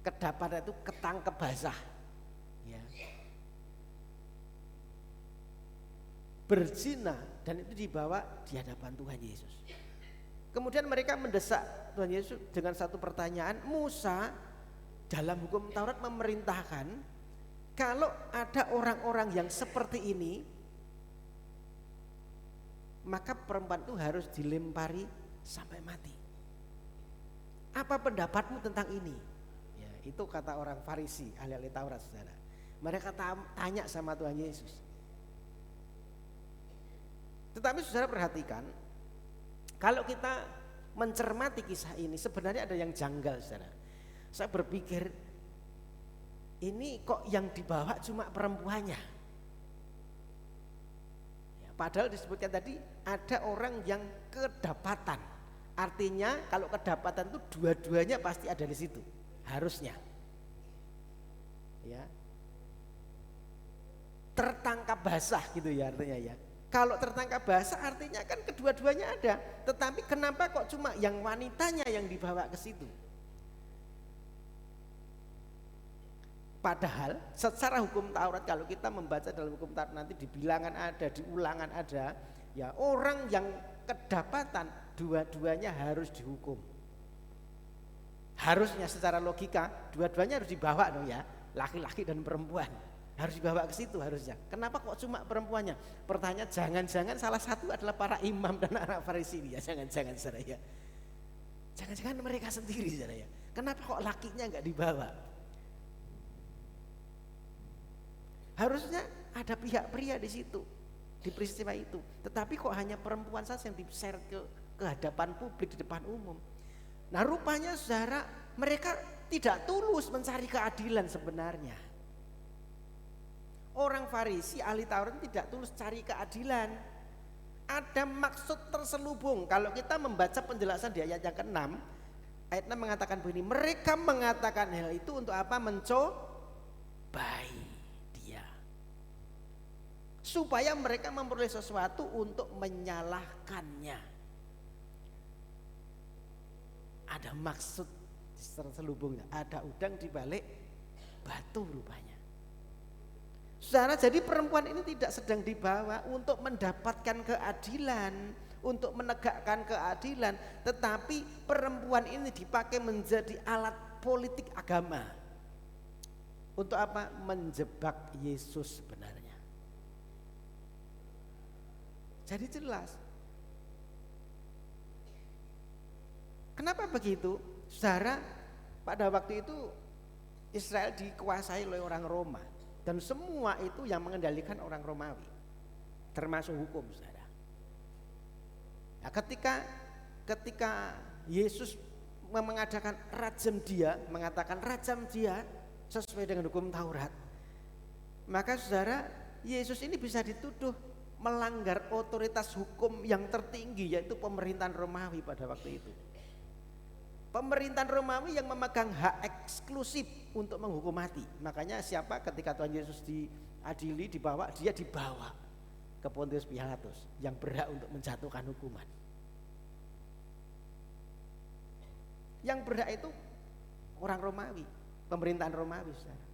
Kedapatan itu ketangkep basah, ya. Berzina, dan itu dibawa di hadapan Tuhan Yesus. Kemudian mereka mendesak Tuhan Yesus dengan satu pertanyaan. Musa dalam hukum Taurat memerintahkan kalau ada orang-orang yang seperti ini, maka perempuan itu harus dilempari sampai mati. Apa pendapatmu tentang ini? Ya, itu kata orang Farisi, ahli-ahli Taurat, saudara. Mereka tanya sama Tuhan Yesus. Tetapi saudara perhatikan, kalau kita mencermati kisah ini sebenarnya ada yang janggal, saudara. Saya berpikir ini kok yang dibawa cuma perempuannya. Ya, padahal disebutkan tadi ada orang yang kedapatan. Artinya kalau kedapatan itu dua-duanya pasti ada di situ, harusnya. Ya. Tertangkap basah gitu ya artinya ya. Kalau tertangkap basah artinya kan kedua-duanya ada. Tetapi kenapa kok cuma yang wanitanya yang dibawa ke situ? Padahal secara hukum Taurat, kalau kita membaca dalam hukum Taurat nanti di bilangan ada, di ulangan ada, ya orang yang kedapatan dua-duanya harus dihukum. Harusnya secara logika dua-duanya harus dibawa dong ya, laki-laki dan perempuan. Harus dibawa ke situ harusnya. Kenapa kok cuma perempuannya? Pertanyaan, jangan-jangan salah satu adalah para imam dan anak Farisi ya, jangan-jangan saudara ya. Jangan-jangan mereka sendiri saudara ya. Kenapa kok lakinya enggak dibawa? Harusnya ada pihak pria di situ, di peristiwa itu. Tetapi kok hanya perempuan saja yang di-share ke hadapan publik, di depan umum. Nah rupanya saudara, mereka tidak tulus mencari keadilan sebenarnya. Orang Farisi, ahli Taurat tidak tulus cari keadilan. Ada maksud terselubung. Kalau kita membaca penjelasan di ayat yang ke-6, ayat 6 mengatakan begini, mereka mengatakan hal itu untuk apa? Mencobai dia. Supaya mereka memperoleh sesuatu untuk menyalahkannya. Ada maksud terselubungnya, ada udang di balik batu rupanya. Saudara, jadi perempuan ini tidak sedang dibawa untuk mendapatkan keadilan, untuk menegakkan keadilan, tetapi perempuan ini dipakai menjadi alat politik agama. Untuk apa? Menjebak Yesus sebenarnya. Jadi jelas. Kenapa begitu? Saudara, pada waktu itu Israel dikuasai oleh orang Roma. Dan semua itu yang mengendalikan orang Romawi, termasuk hukum, saudara. Nah, ketika Yesus mengadakan rajam dia, mengatakan rajam dia sesuai dengan hukum Taurat, maka saudara Yesus ini bisa dituduh melanggar otoritas hukum yang tertinggi, yaitu pemerintahan Romawi pada waktu itu. Pemerintahan Romawi yang memegang hak eksklusif untuk menghukum mati. Makanya siapa ketika Tuhan Yesus diadili, dia dibawa ke Pontius Pilatus yang berhak untuk menjatuhkan hukuman. Yang berhak itu orang Romawi, pemerintahan Romawi, saudara.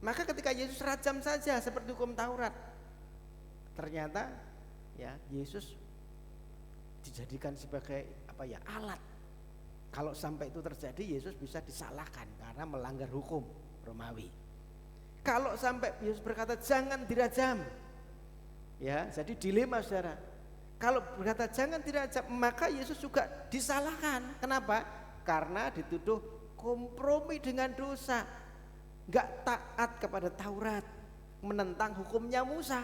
Maka ketika Yesus rajam saja seperti hukum Taurat, ternyata ya Yesus dijadikan sebagai alat. Kalau sampai itu terjadi, Yesus bisa disalahkan karena melanggar hukum Romawi. Kalau sampai Yesus berkata jangan dirajam, ya jadi dilema, saudara. Kalau berkata jangan dirajam, maka Yesus juga disalahkan. Kenapa? Karena dituduh kompromi dengan dosa, nggak taat kepada Taurat, menentang hukumnya Musa.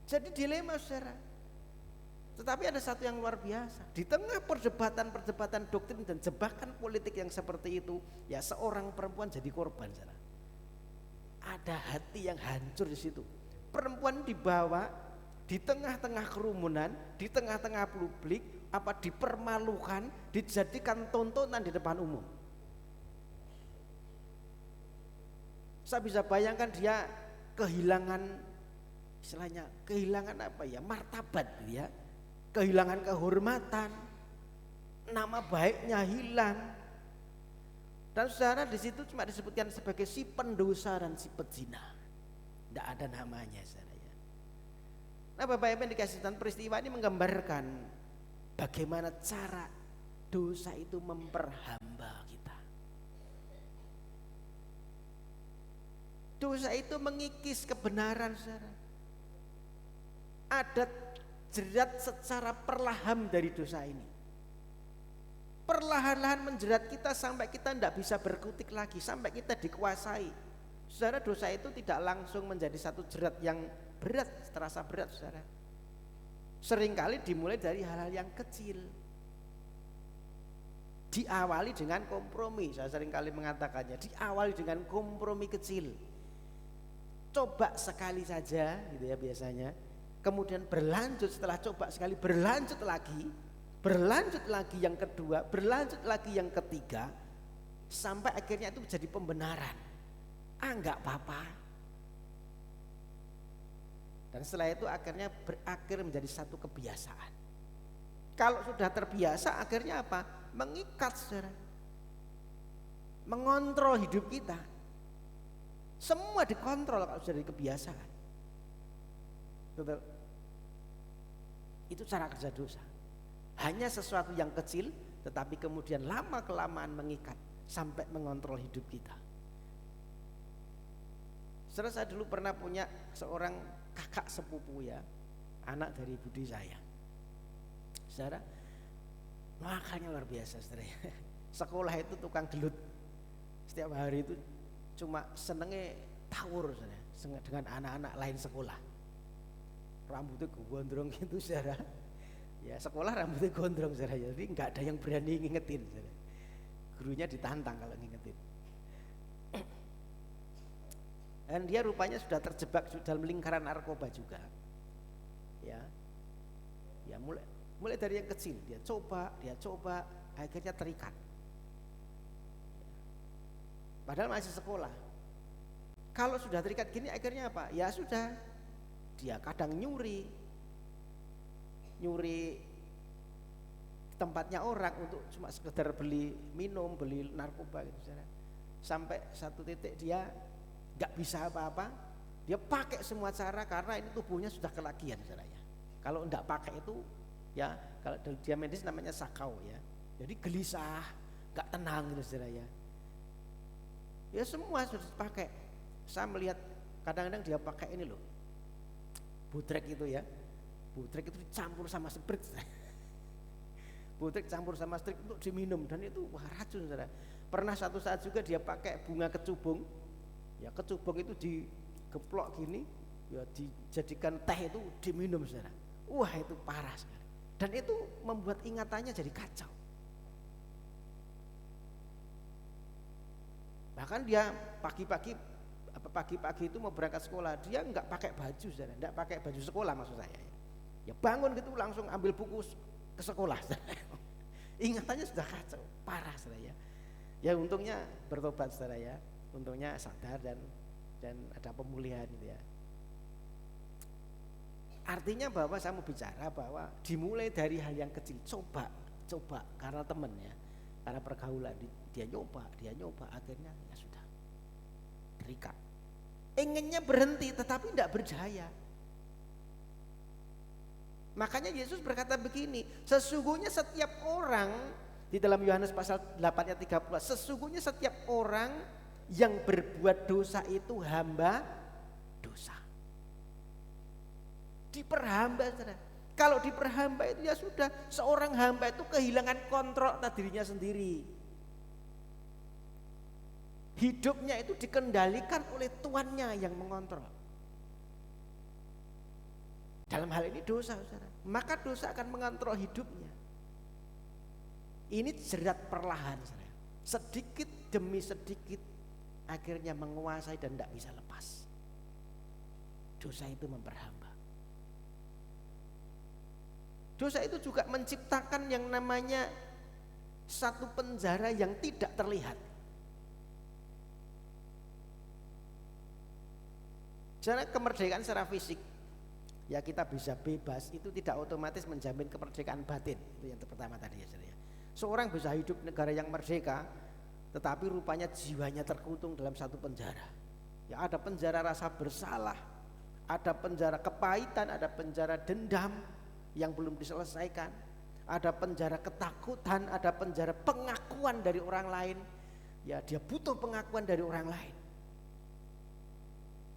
Jadi dilema, saudara. Tetapi ada satu yang luar biasa. Di tengah perdebatan doktrin dan jebakan politik yang seperti itu, ya seorang perempuan jadi korban, saudara. Ada hati yang hancur di situ. Perempuan dibawa di tengah-tengah kerumunan, di tengah-tengah publik, dipermalukan, dijadikan tontonan di depan umum. Saya bisa bayangkan dia kehilangan istilahnya, kehilangan martabat, ya, kehilangan kehormatan, nama baiknya hilang. Dan saudara, di situ cuma disebutkan sebagai si pendosa dan si pezina, tidak ada namanya, saudara. Nah, Bapak Ibu yang dikasih Tuhan, peristiwa ini menggambarkan bagaimana cara dosa itu memperhamba kita. Dosa itu mengikis kebenaran, saudara. Ada jerat secara perlahan dari dosa ini. Perlahan-lahan menjerat kita sampai kita tidak bisa berkutik lagi, sampai kita dikuasai. Saudara, dosa itu tidak langsung menjadi satu jerat yang berat, terasa berat, saudara. Seringkali dimulai dari hal-hal yang kecil, diawali dengan kompromi. Saya seringkali mengatakannya, diawali dengan kompromi kecil. Coba sekali saja, gitu ya biasanya. Kemudian berlanjut, setelah coba sekali berlanjut lagi yang kedua, berlanjut lagi yang ketiga, sampai akhirnya itu menjadi pembenaran. Enggak apa-apa. Dan setelah itu akhirnya berakhir menjadi satu kebiasaan. Kalau sudah terbiasa, akhirnya apa? Mengikat, saudara. Mengontrol hidup kita. Semua dikontrol kalau sudah jadi kebiasaan. Betul. Itu cara kerja dosa. Hanya sesuatu yang kecil, tetapi kemudian lama kelamaan mengikat sampai mengontrol hidup kita. Saudara, saya dulu pernah punya seorang kakak sepupu, ya, anak dari budi saya. Saudara, makanya luar biasa, saudara. Sekolah itu tukang gelut. Setiap hari itu cuma senengnya tawur, saudara, dengan anak-anak lain sekolah. Rambutnya gondrong gitu, saudara. Ya, sekolah rambutnya gondrong, saudara. Jadi nggak ada yang berani ngingetin, saudara. Gurunya ditantang kalau ngingetin. Dan dia rupanya sudah terjebak dalam lingkaran narkoba juga. Ya, mulai dari yang kecil dia coba, akhirnya terikat. Padahal masih sekolah. Kalau sudah terikat gini, akhirnya apa? Ya sudah, dia kadang nyuri tempatnya orang untuk cuma sekedar beli minum, beli narkoba gitu, saudara. Sampai satu titik dia nggak bisa apa-apa, dia pakai semua cara karena ini tubuhnya sudah kelakian, saudara. Kalau enggak pakai itu, ya kalau dia medis namanya sakau, ya. Jadi gelisah, nggak tenang gitu, saudara, ya. Ya semua sudah dipakai. Saya melihat kadang-kadang dia pakai ini loh, butrek itu, ya. Butrek itu dicampur sama sprit. Butrek campur sama sprit untuk diminum, dan itu wah racun, saudara. Pernah satu saat juga dia pakai bunga kecubung. Ya, kecubung itu digeplok gini, ya dijadikan teh itu diminum, saudara. Wah, itu parah sekali. Dan itu membuat ingatannya jadi kacau. Bahkan dia pagi-pagi itu mau berangkat sekolah, dia nggak pakai baju, saudara, nggak pakai baju sekolah maksud saya. Ya bangun gitu langsung ambil buku ke sekolah. Ingatannya sudah kacau, parah saudara ya. Ya untungnya bertobat saudara ya, untungnya sadar dan ada pemulihan gitu ya. Artinya bahwa saya mau bicara bahwa dimulai dari hal yang kecil, coba karena temen ya, karena pergaulan dia nyoba, akhirnya ya sudah terikat. Inginnya berhenti tetapi tidak berjaya. Makanya Yesus berkata begini, sesungguhnya setiap orang, di dalam Yohanes pasal 8 ayat 30, sesungguhnya setiap orang yang berbuat dosa itu hamba dosa. Diperhamba, saudara. Kalau diperhamba itu ya sudah, seorang hamba itu kehilangan kontrol atas dirinya sendiri. Hidupnya itu dikendalikan oleh tuannya yang mengontrol. Dalam hal ini dosa, saudara. Maka dosa akan mengontrol hidupnya. Ini jerat perlahan, saudara. Sedikit demi sedikit akhirnya menguasai dan tidak bisa lepas. Dosa itu memperhamba. Dosa itu juga menciptakan yang namanya satu penjara yang tidak terlihat. Karena kemerdekaan secara fisik, ya kita bisa bebas, itu tidak otomatis menjamin kemerdekaan batin. Itu yang pertama tadi ya. Seorang bisa hidup negara yang merdeka, tetapi rupanya jiwanya terkutung dalam satu penjara. Ya ada penjara rasa bersalah, ada penjara kepahitan, ada penjara dendam yang belum diselesaikan, ada penjara ketakutan, ada penjara pengakuan dari orang lain. Ya dia butuh pengakuan dari orang lain.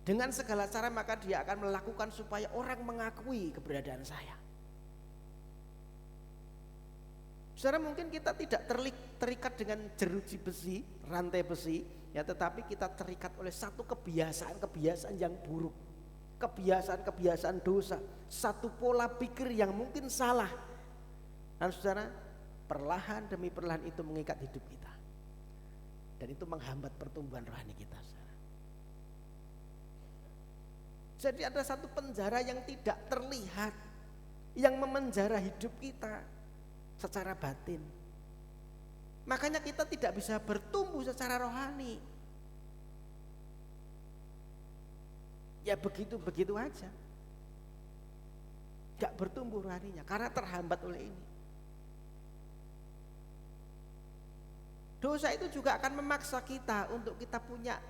Dengan segala cara maka dia akan melakukan supaya orang mengakui keberadaan saya. Saudara, mungkin kita tidak terikat dengan jeruji besi, rantai besi, ya, tetapi kita terikat oleh satu kebiasaan yang buruk, kebiasaan dosa, satu pola pikir yang mungkin salah. Dan saudara, perlahan demi perlahan itu mengikat hidup kita, dan itu menghambat pertumbuhan rohani kita, saudara. Jadi ada satu penjara yang tidak terlihat, yang memenjara hidup kita secara batin. Makanya kita tidak bisa bertumbuh secara rohani. Ya begitu aja, gak bertumbuh rohaninya karena terhambat oleh ini. Dosa itu juga akan memaksa kita untuk kita punya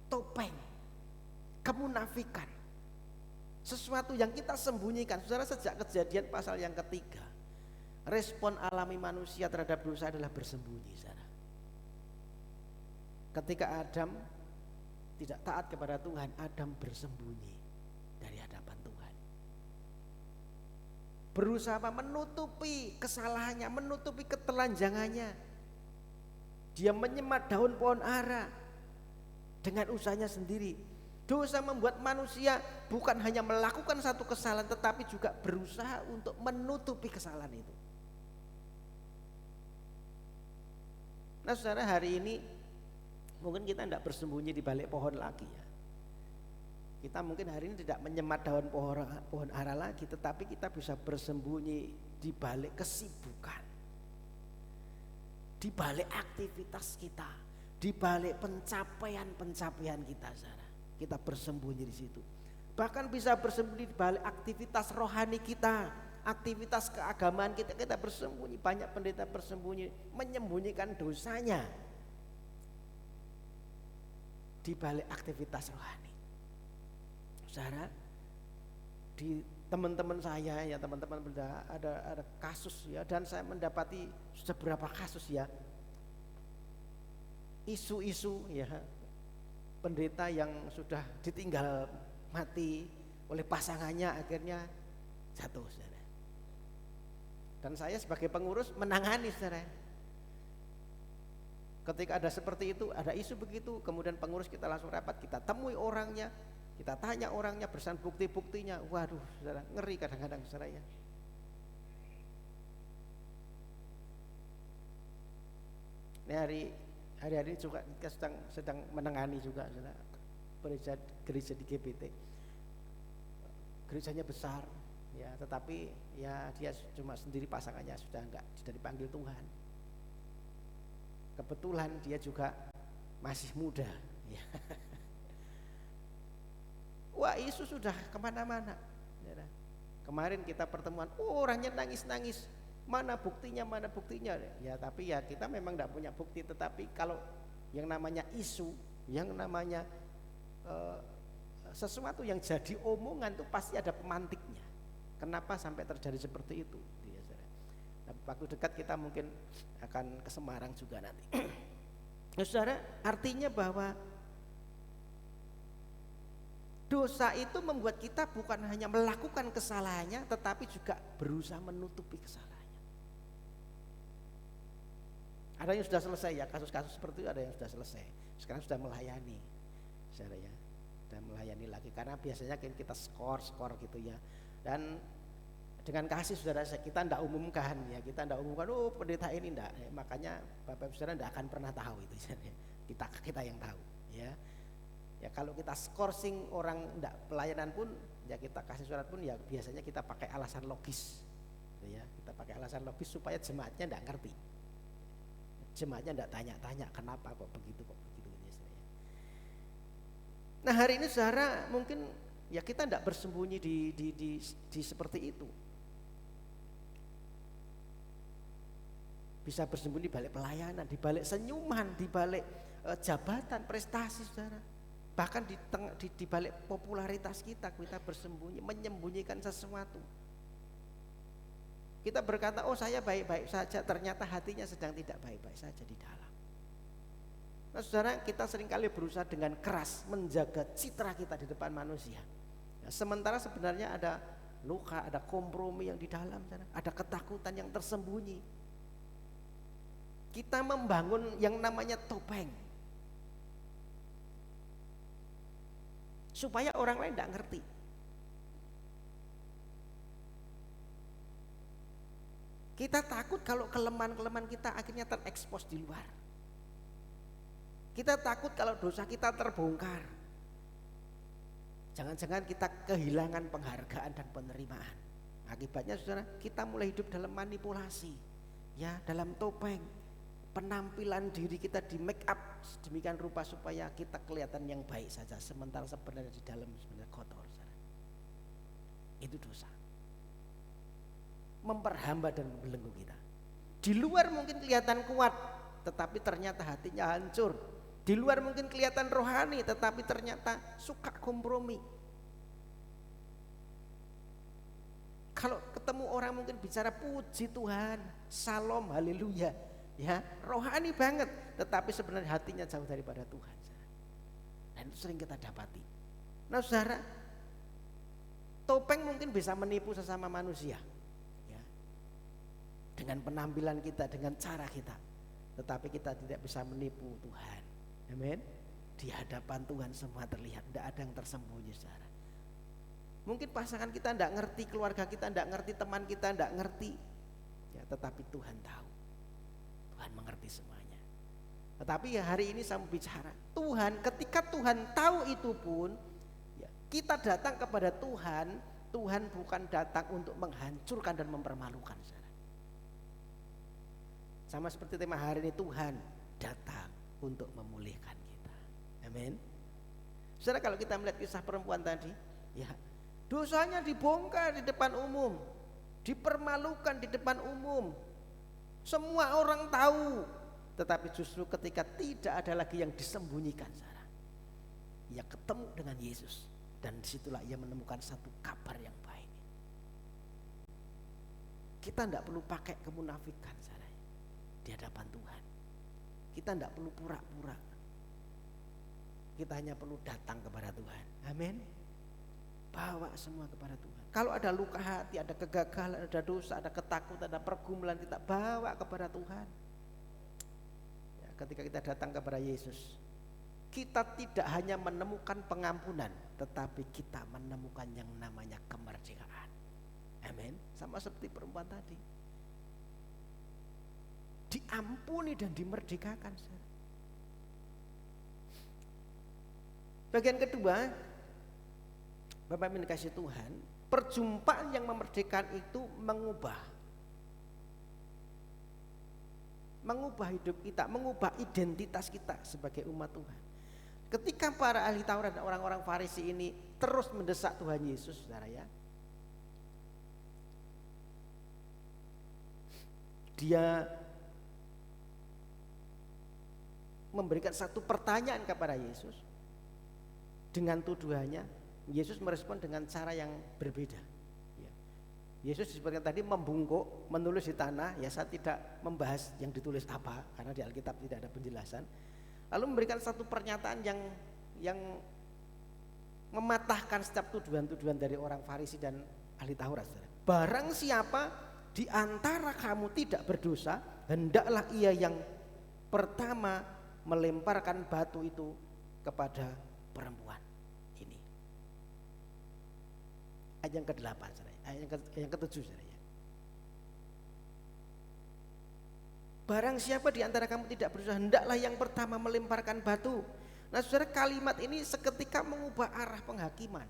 topeng kemunafikan, sesuatu yang kita sembunyikan. Saudara, sejak Kejadian pasal yang ketiga, respon alami manusia terhadap dosa adalah bersembunyi, saudara. Ketika Adam tidak taat kepada Tuhan, Adam bersembunyi dari hadapan Tuhan. Berusaha menutupi kesalahannya, menutupi ketelanjangannya. Dia menyemat daun pohon ara dengan usahanya sendiri. Dosa membuat manusia bukan hanya melakukan satu kesalahan, tetapi juga berusaha untuk menutupi kesalahan itu. Nah saudara, hari ini mungkin kita tidak bersembunyi di balik pohon lagi ya. Kita mungkin hari ini tidak menyemat daun pohon ara lagi, tetapi kita bisa bersembunyi di balik kesibukan, di balik aktivitas kita, di balik pencapaian kita, saudara. Kita bersembunyi di situ. Bahkan bisa bersembunyi di balik aktivitas rohani kita, aktivitas keagamaan kita bersembunyi. Banyak pendeta bersembunyi, menyembunyikan dosanya di balik aktivitas rohani. Saudara, di teman-teman saya ya, teman-teman pendeta, ada kasus ya, dan saya mendapati beberapa kasus ya, isu-isu ya, pendeta yang sudah ditinggal mati oleh pasangannya akhirnya jatuh, saudara. Dan saya sebagai pengurus menangani, saudara. Ketika ada seperti itu, ada isu begitu, kemudian pengurus kita langsung rapat, kita temui orangnya, kita tanya orangnya bersama bukti-buktinya. Waduh, saudara, ngeri kadang-kadang, saudara ya. Ini hari-hari ini juga kita sedang menangani juga gereja di GBT. Gerejanya besar, ya, tetapi ya dia cuma sendiri, pasangannya sudah dipanggil Tuhan. Kebetulan dia juga masih muda, ya. Wah, Yesus sudah kemana-mana. Kemarin kita pertemuan, orangnya nangis-nangis. Mana buktinya? Ya, tapi ya kita memang tidak punya bukti. Tetapi kalau yang namanya isu, yang namanya sesuatu yang jadi omongan itu pasti ada pemantiknya. Kenapa sampai terjadi seperti itu? Nah, waktu dekat kita mungkin akan ke Semarang juga nanti. Nah, saudara, artinya bahwa dosa itu membuat kita bukan hanya melakukan kesalahannya, tetapi juga berusaha menutupi kesalahannya. Ada yang sudah selesai ya, kasus-kasus seperti itu ada yang sudah selesai. Sekarang sudah melayani, saudara ya, sudah melayani lagi. Karena biasanya kita skor gitu ya. Dan dengan kasih saudara, kita tidak umumkan ya, oh pendeta ini tidak. Ya, makanya Bapak Saudara tidak akan pernah tahu itu, kita yang tahu ya. Ya kalau kita skorsing orang tidak pelayanan pun, ya kita kasih surat pun, ya biasanya kita pakai alasan logis, ya kita pakai alasan logis supaya jemaatnya tidak ngerti, jemaatnya tidak tanya-tanya kenapa kok begitu ya. Nah hari ini saudara mungkin ya kita tidak bersembunyi di seperti itu, bisa bersembunyi di balik pelayanan, di balik senyuman, di balik jabatan, prestasi saudara. Bahkan di balik popularitas kita bersembunyi, menyembunyikan sesuatu. Kita berkata, oh saya baik-baik saja, ternyata hatinya sedang tidak baik-baik saja di dalam. Nah saudara, kita seringkali berusaha dengan keras menjaga citra kita di depan manusia. Nah, sementara sebenarnya ada luka, ada kompromi yang di dalam, ada ketakutan yang tersembunyi. Kita membangun yang namanya topeng, supaya orang lain tidak ngerti. Kita takut kalau kelemahan-kelemahan kita akhirnya terekspos di luar. Kita takut kalau dosa kita terbongkar. Jangan-jangan kita kehilangan penghargaan dan penerimaan. Akibatnya saudara, kita mulai hidup dalam manipulasi, ya, dalam topeng. Penampilan diri kita di make up sedemikian rupa supaya kita kelihatan yang baik saja, sementara sebenarnya di dalam sebenarnya kotor. Itu dosa, memperhamba dan membelenggu kita. Di luar mungkin kelihatan kuat, tetapi ternyata hatinya hancur. Di luar mungkin kelihatan rohani, tetapi ternyata suka kompromi. Kalau ketemu orang mungkin bicara puji Tuhan, salam, haleluya, ya rohani banget, tetapi sebenarnya hatinya jauh daripada Tuhan. Dan itu sering kita dapati. Nah saudara, topeng mungkin bisa menipu sesama manusia, ya, dengan penampilan kita, dengan cara kita, tetapi kita tidak bisa menipu Tuhan. Amin. Di hadapan Tuhan semua terlihat, tidak ada yang tersembunyi saudara. Mungkin pasangan kita tidak ngerti, keluarga kita tidak ngerti, teman kita tidak ngerti, ya, tetapi Tuhan tahu. Tuhan mengerti semuanya. Tetapi ya hari ini saya mau bicara, Tuhan, ketika Tuhan tahu itu pun, ya, kita datang kepada Tuhan. Tuhan bukan datang untuk menghancurkan dan mempermalukan. Sama seperti tema hari ini, Tuhan datang untuk memulihkan kita. Amin. Saudara, kalau kita melihat kisah perempuan tadi, ya, dosanya dibongkar di depan umum, dipermalukan di depan umum. Semua orang tahu, tetapi justru ketika tidak ada lagi yang disembunyikan, ia ketemu dengan Yesus, dan disitulah ia menemukan satu kabar yang baik. Kita tidak perlu pakai kemunafikan di hadapan Tuhan. Kita tidak perlu pura-pura. Kita hanya perlu datang kepada Tuhan. Amin. Bawa semua kepada Tuhan. Kalau ada luka hati, ada kegagalan, ada dosa, ada ketakutan, ada pergumulan, kita bawa kepada Tuhan. Ya, ketika kita datang kepada Yesus, kita tidak hanya menemukan pengampunan, tetapi kita menemukan yang namanya kemerdekaan. Amin. Sama seperti perempuan tadi, diampuni dan dimerdekakan. Bagian kedua, Bapak Ibu dikasih Tuhan, perjumpaan yang memerdekakan itu mengubah hidup kita, mengubah identitas kita sebagai umat Tuhan. Ketika para ahli Taurat dan orang-orang Farisi ini terus mendesak Tuhan Yesus, saudara ya, dia memberikan satu pertanyaan kepada Yesus dengan tuduhannya. Yesus merespon dengan cara yang berbeda. Yesus disebutkan tadi membungkuk, menulis di tanah. Ya, saya tidak membahas yang ditulis apa karena di Alkitab tidak ada penjelasan. Lalu memberikan satu pernyataan yang mematahkan setiap tuduhan-tuduhan dari orang Farisi dan ahli Taurat. Barang siapa di antara kamu tidak berdosa, hendaklah ia yang pertama melemparkan batu itu kepada perempuan ini. Ayat yang ke-8, ayat yang ke-7, saudara. Barang siapa di antara kamu tidak berdosa, hendaklah yang pertama melemparkan batu. Nah, saudara, kalimat ini seketika mengubah arah penghakiman.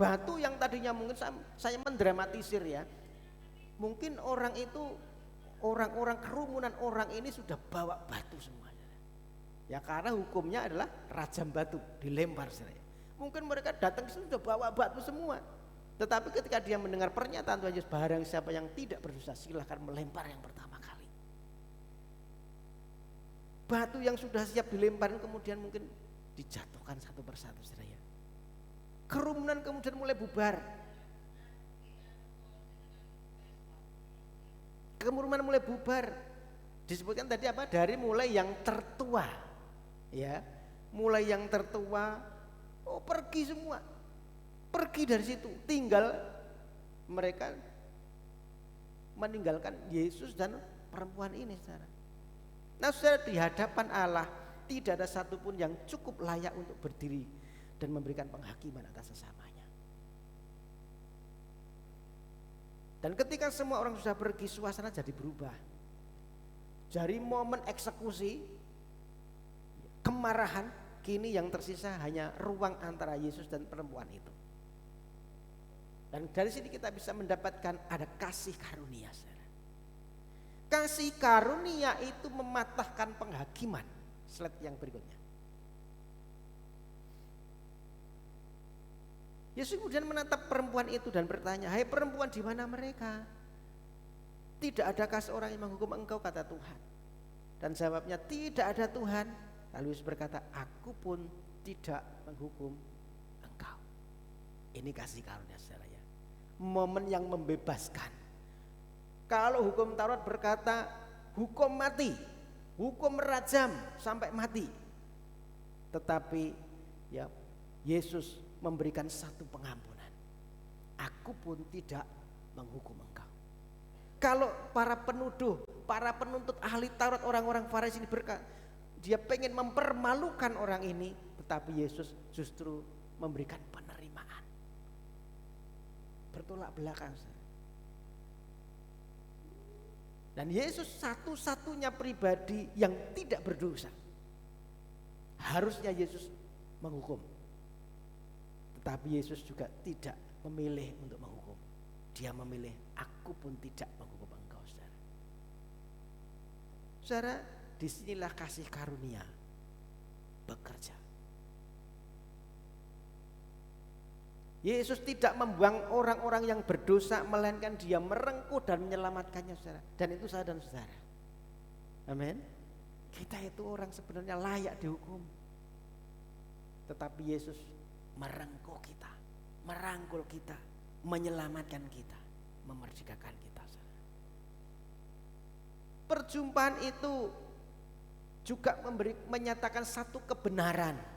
Batu yang tadinya mungkin saya mendramatisir ya, mungkin orang itu, orang-orang kerumunan orang ini sudah bawa batu semuanya. Ya, karena hukumnya adalah rajam batu, dilempar, saudara. Mungkin mereka datang sudah bawa batu semua. Tetapi ketika dia mendengar pernyataan Tuhan Yesus, barang siapa yang tidak berdosa silahkan melempar yang pertama kali. Batu yang sudah siap dilempar kemudian mungkin dijatuhkan satu persatu, saudara ya. Kerumunan kemudian mulai bubar. Kerumunan mulai bubar. Disebutkan tadi apa? Dari mulai yang tertua, ya, mulai yang tertua, pergi semua. Pergi dari situ, tinggal mereka meninggalkan Yesus dan perempuan ini, saudara. Nah, saudara, di hadapan Allah tidak ada satupun yang cukup layak untuk berdiri dan memberikan penghakiman atas sesamanya. Dan ketika semua orang sudah pergi, suasana jadi berubah. Dari momen eksekusi, kemarahan, kini yang tersisa hanya ruang antara Yesus dan perempuan itu. Dan dari sini kita bisa mendapatkan ada kasih karunia, saudara. Kasih karunia itu mematahkan penghakiman. Slide yang berikutnya. Yesus kemudian menatap perempuan itu dan bertanya, hai perempuan, di mana mereka? Tidak adakah seorang yang menghukum engkau, kata Tuhan. Dan jawabnya, tidak ada Tuhan. Lalu Yesus berkata, aku pun tidak menghukum engkau. Ini kasih karunia, saudara ya. Momen yang membebaskan. Kalau hukum Taurat berkata hukum mati, hukum rajam sampai mati. Tetapi ya, Yesus memberikan satu pengampunan. Aku pun tidak menghukum engkau. Kalau para penuduh, para penuntut ahli Taurat, orang-orang Farisi ini berkata, dia pengen mempermalukan orang ini, tetapi Yesus justru memberikan penerimaan. Bertolak belakang. Dan Yesus satu-satunya pribadi yang tidak berdosa. Harusnya Yesus menghukum, tetapi Yesus juga tidak memilih untuk menghukum. Dia memilih, aku pun tidak menghukum engkau, saudara. Saudara, disinilah kasih karunia bekerja. Yesus tidak membuang orang-orang yang berdosa, melainkan dia merengkuh dan menyelamatkannya, saudara. Dan itu saya dan saudara. Amin. Kita itu orang sebenarnya layak dihukum, tetapi Yesus merengkuh kita, merangkul kita, menyelamatkan kita, memerdekakan kita, saudara. Perjumpaan itu juga menyatakan satu kebenaran.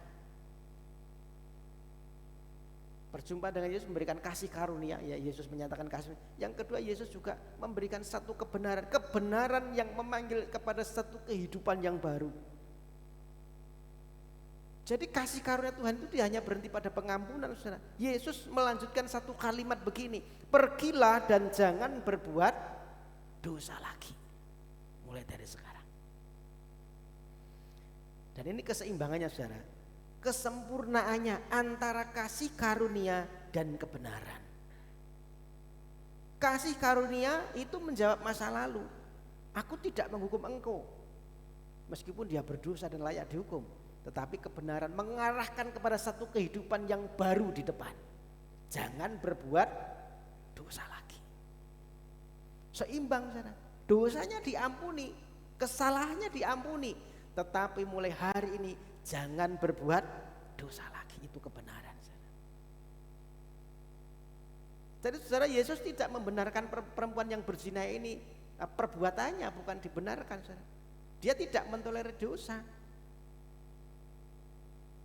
Perjumpaan dengan Yesus memberikan kasih karunia, ya, Yesus menyatakan kasih. Yang kedua, Yesus juga memberikan satu kebenaran, kebenaran yang memanggil kepada satu kehidupan yang baru. Jadi kasih karunia Tuhan itu tidak hanya berhenti pada pengampunan, saudara. Yesus melanjutkan satu kalimat begini, pergilah dan jangan berbuat dosa lagi, mulai dari sekarang. Dan ini keseimbangannya saudara, kesempurnaannya antara kasih karunia dan kebenaran. Kasih karunia itu menjawab masa lalu. Aku tidak menghukum engkau, meskipun dia berdosa dan layak dihukum. Tetapi kebenaran mengarahkan kepada satu kehidupan yang baru di depan. Jangan berbuat dosa lagi. Seimbang saudara. Dosanya diampuni, kesalahannya diampuni. Tetapi mulai hari ini jangan berbuat dosa lagi. Itu kebenaran saudara. Jadi saudara, Yesus tidak membenarkan perempuan yang berzina ini, perbuatannya bukan dibenarkan saudara. Dia tidak mentolerir dosa.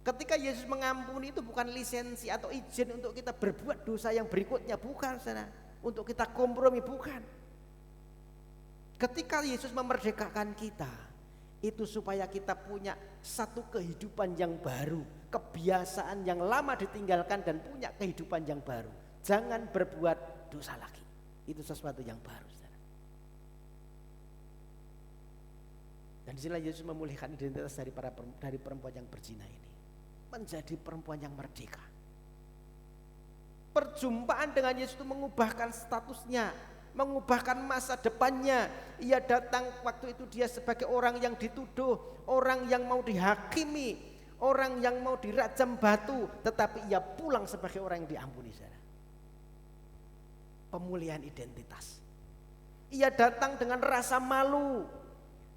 Ketika Yesus mengampuni itu bukan lisensi atau izin untuk kita berbuat dosa yang berikutnya, bukan saudara. Untuk kita kompromi, bukan. Ketika Yesus memerdekakan kita, itu supaya kita punya satu kehidupan yang baru, kebiasaan yang lama ditinggalkan dan punya kehidupan yang baru. Jangan berbuat dosa lagi. Itu sesuatu yang baru saudara. Dan disinilah Yesus memulihkan identitas dari perempuan yang berzina ini. Menjadi perempuan yang merdeka. Perjumpaan dengan Yesus itu mengubahkan statusnya, mengubahkan masa depannya. Ia datang waktu itu dia sebagai orang yang dituduh, orang yang mau dihakimi, orang yang mau dirajam batu, tetapi ia pulang sebagai orang yang diampuni saudara. Pemulihan identitas. Ia datang dengan rasa malu,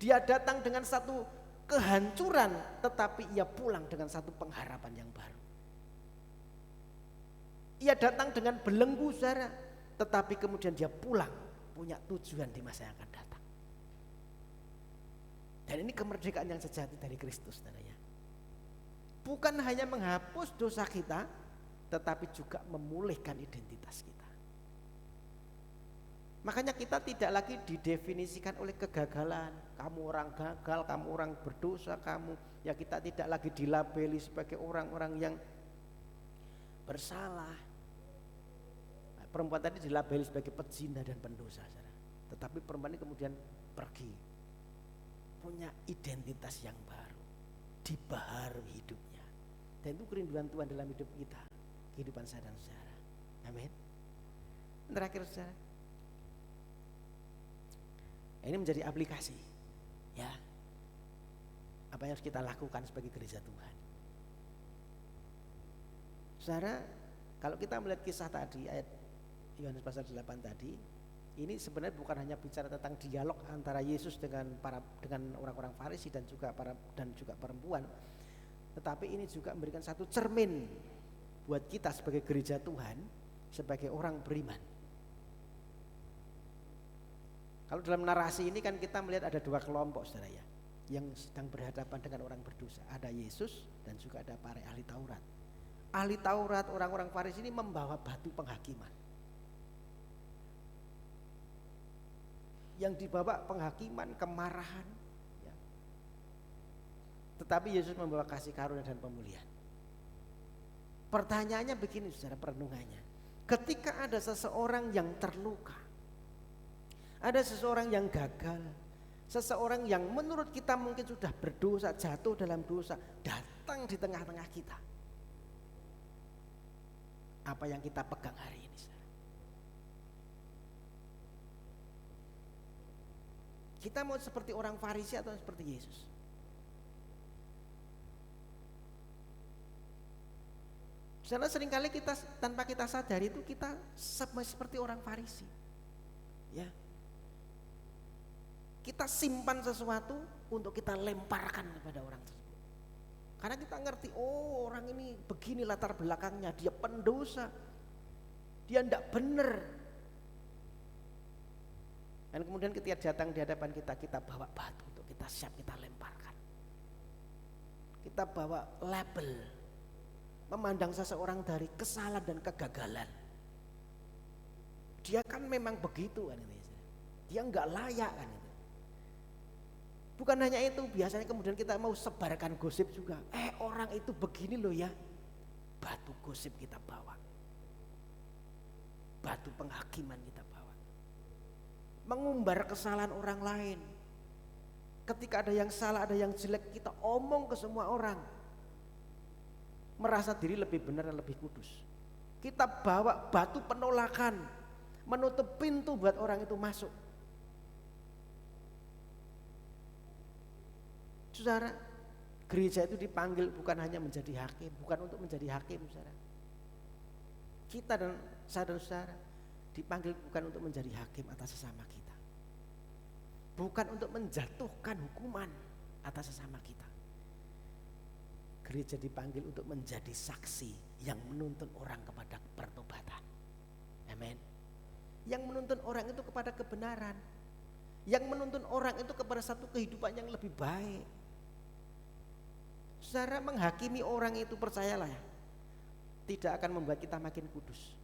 dia datang dengan satu kehancuran, tetapi ia pulang dengan satu pengharapan yang baru. Ia datang dengan belenggu saudara, tetapi kemudian dia pulang punya tujuan di masa yang akan datang. Dan ini kemerdekaan yang sejati dari Kristus saudara ya. Bukan hanya menghapus dosa kita, tetapi juga memulihkan identitas kita. Makanya kita tidak lagi didefinisikan oleh kegagalan. Kamu orang gagal, kamu orang berdosa, kamu ya, kita tidak lagi dilabeli sebagai orang-orang yang bersalah. Nah, perempuan tadi dilabeli sebagai pezina dan pendosa, tetapi perempuan ini kemudian pergi, punya identitas yang baru, dibaharui hidupnya. Dan itu kerinduan Tuhan dalam hidup kita, kehidupan saya dan saudara. Amin. Terakhir saudara, ini menjadi aplikasi ya, apa yang harus kita lakukan sebagai gereja Tuhan. Saudara, kalau kita melihat kisah tadi ayat Yohanes pasal 8 tadi, ini sebenarnya bukan hanya bicara tentang dialog antara Yesus dengan orang-orang Farisi dan juga perempuan, tetapi ini juga memberikan satu cermin buat kita sebagai gereja Tuhan, sebagai orang beriman. Kalau dalam narasi ini kan kita melihat ada dua kelompok saudara ya, yang sedang berhadapan dengan orang berdosa. Ada Yesus dan juga ada para ahli Taurat. Ahli Taurat, orang-orang Farisi ini membawa batu penghakiman. Yang dibawa penghakiman, kemarahan ya. Tetapi Yesus membawa kasih karunia dan pemulihan. Pertanyaannya begini saudara, perenungannya. Ketika ada seseorang yang terluka, ada seseorang yang gagal, seseorang yang menurut kita mungkin sudah berdosa, jatuh dalam dosa, datang di tengah-tengah kita. Apa yang kita pegang hari ini? Kita mau seperti orang Farisi atau seperti Yesus? Karena seringkali kita tanpa kita sadari itu kita seperti orang Farisi. Ya. Kita simpan sesuatu untuk kita lemparkan kepada orang tersebut. Karena kita ngerti, oh orang ini begini latar belakangnya, dia pendosa, dia tidak benar. Dan kemudian ketika datang di hadapan kita, kita bawa batu untuk kita siap kita lemparkan. Kita bawa label, memandang seseorang dari kesalahan dan kegagalan. Dia kan memang begitu kan, dia nggak layak kan. Bukan hanya itu, biasanya kemudian kita mau sebarkan gosip juga. Orang itu begini loh ya. Batu gosip kita bawa. Batu penghakiman kita bawa. Mengumbar kesalahan orang lain. Ketika ada yang salah, ada yang jelek, kita omong ke semua orang. Merasa diri lebih benar dan lebih kudus. Kita bawa batu penolakan, menutup pintu buat orang itu masuk. Saudara, gereja itu dipanggil bukan hanya menjadi hakim, bukan untuk menjadi hakim, saudara. Kita dan saudara dipanggil bukan untuk menjadi hakim atas sesama kita. Bukan untuk menjatuhkan hukuman atas sesama kita. Gereja dipanggil untuk menjadi saksi yang menuntun orang kepada pertobatan. Amin. Yang menuntun orang itu kepada kebenaran. Yang menuntun orang itu kepada satu kehidupan yang lebih baik. Saudara, menghakimi orang itu, percayalah ya, tidak akan membuat kita makin kudus.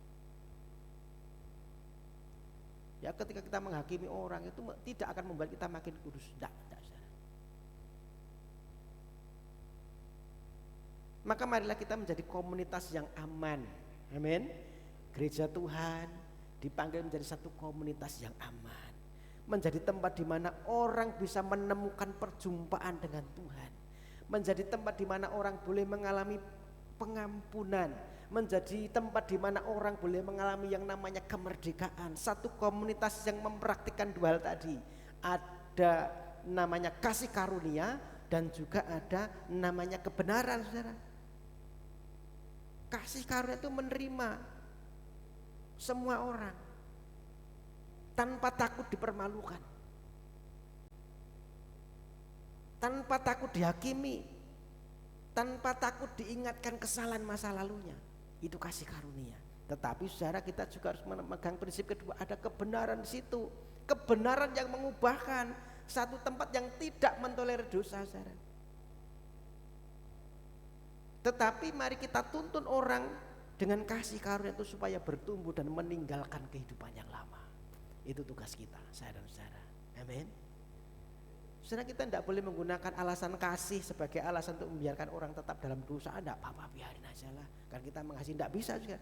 Ya, ketika kita menghakimi orang itu tidak akan membuat kita makin kudus. Tidak, saudara. Maka marilah kita menjadi komunitas yang aman. Amin. Gereja Tuhan dipanggil menjadi satu komunitas yang aman. Menjadi tempat di mana orang bisa menemukan perjumpaan dengan Tuhan. Menjadi tempat di mana orang boleh mengalami pengampunan, menjadi tempat di mana orang boleh mengalami yang namanya kemerdekaan. Satu komunitas yang mempraktikkan dua hal tadi. Ada namanya kasih karunia dan juga ada namanya kebenaran, saudara. Kasih karunia itu menerima semua orang tanpa takut dipermalukan, tanpa takut dihakimi, tanpa takut diingatkan kesalahan masa lalunya. Itu kasih karunia. Tetapi saudara, kita juga harus memegang prinsip kedua, ada kebenaran di situ. Kebenaran yang mengubahkan satu tempat yang tidak mentolerir dosa, saudara. Tetapi mari kita tuntun orang dengan kasih karunia itu supaya bertumbuh dan meninggalkan kehidupan yang lama. Itu tugas kita, saudara dan saudara. Amin. Saudara, kita tidak boleh menggunakan alasan kasih sebagai alasan untuk membiarkan orang tetap dalam dosa. Tidak apa-apa, biarin aja lah, kan kita mengasihi. Tidak bisa juga.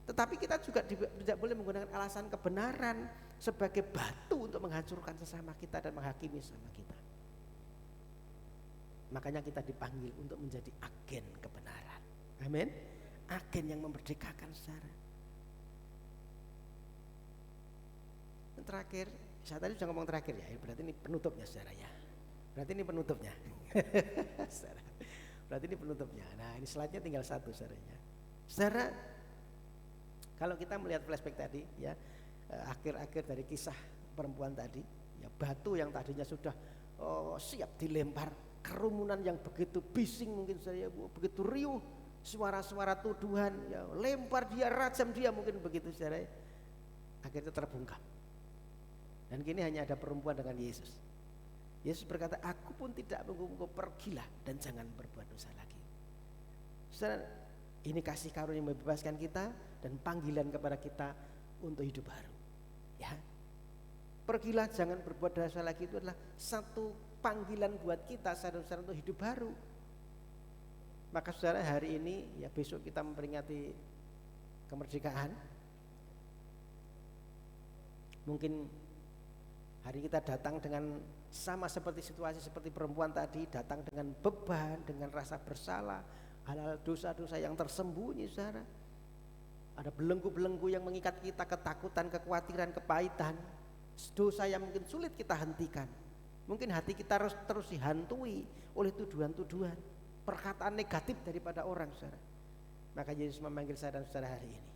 Tetapi kita juga tidak boleh menggunakan alasan kebenaran sebagai batu untuk menghancurkan sesama kita dan menghakimi sesama kita. Makanya kita dipanggil untuk menjadi agen kebenaran. Amin. Agen yang memerdekakan, saudara. Dan terakhir, saya tadi sudah ngomong terakhir ya, berarti ini penutupnya, saudara ya. Berarti ini penutupnya. Berarti ini penutupnya. Nah, ini slide-nya tinggal satu, saudara ya. Saudara, kalau kita melihat flashback tadi ya, akhir-akhir dari kisah perempuan tadi, ya, batu yang tadinya sudah siap dilempar, kerumunan yang begitu bising mungkin saya, begitu riuh, suara-suara tuduhan, ya, lempar dia, rajam dia, mungkin begitu, saudara. Akhirnya terbungkam. Dan kini hanya ada perempuan dengan Yesus. Yesus berkata, aku pun tidak menunggu, pergilah dan jangan berbuat dosa lagi. Saudara, ini kasih karunia yang membebaskan kita dan panggilan kepada kita untuk hidup baru. Ya, pergilah jangan berbuat dosa lagi itu adalah satu panggilan buat kita, saudara-saudara, untuk hidup baru. Maka saudara, hari ini ya, besok kita memperingati kemerdekaan. Mungkin hari kita datang dengan sama seperti situasi seperti perempuan tadi, datang dengan beban, dengan rasa bersalah, hal-hal dosa-dosa yang tersembunyi, saudara. Ada belenggu-belenggu yang mengikat kita, ketakutan, kekhawatiran, kepahitan, dosa yang mungkin sulit kita hentikan. Mungkin hati kita terus dihantui oleh tuduhan-tuduhan, perkataan negatif daripada orang, saudara. Maka Yesus memanggil saya dan saudara hari ini,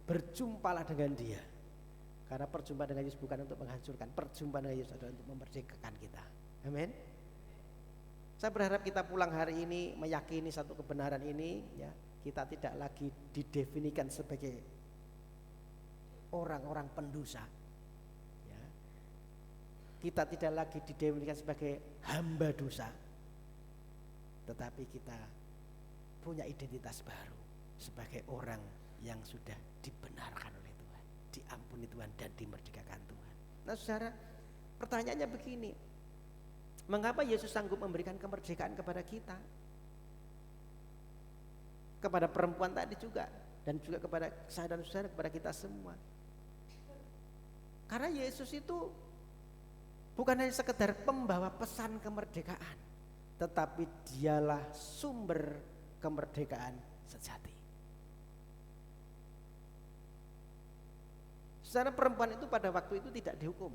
berjumpalah dengan Dia. Karena perjumpaan dengan Yesus bukan untuk menghancurkan, perjumpaan dengan Yesus adalah untuk memerdekakan kita. Amin. Saya berharap kita pulang hari ini meyakini satu kebenaran ini, ya, kita tidak lagi didefinikan sebagai orang-orang pendosa. Ya. Kita tidak lagi didefinikan sebagai hamba dosa. Tetapi kita punya identitas baru sebagai orang yang sudah dibenarkan oleh Tuhan, diampuni Tuhan dan dimerdekakan Tuhan. Nah, saudara, pertanyaannya begini, mengapa Yesus sanggup memberikan kemerdekaan kepada kita? Kepada perempuan tadi juga, dan juga kepada saya dan saudara, kepada kita semua. Karena Yesus itu bukan hanya sekedar pembawa pesan kemerdekaan, tetapi dialah sumber kemerdekaan sejati. Secara perempuan itu pada waktu itu tidak dihukum.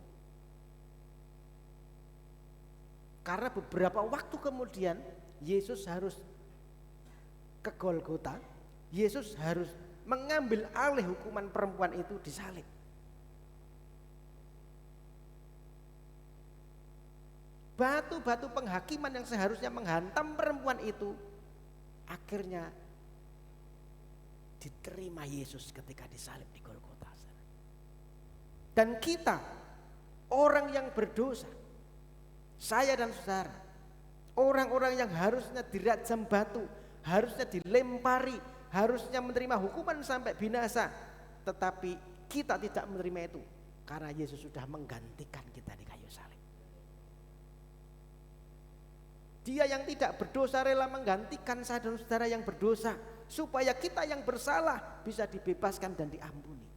Karena beberapa waktu kemudian Yesus harus ke Golgota, Yesus harus mengambil alih hukuman perempuan itu disalib. Batu-batu penghakiman yang seharusnya menghantam perempuan itu akhirnya diterima Yesus ketika disalib di Golgota. Dan kita, orang yang berdosa, saya dan saudara, orang-orang yang harusnya dirajam batu, harusnya dilempari, harusnya menerima hukuman sampai binasa, tetapi kita tidak menerima itu karena Yesus sudah menggantikan kita di kayu salib. Dia yang tidak berdosa rela menggantikan saya dan saudara yang berdosa, supaya kita yang bersalah bisa dibebaskan dan diampuni.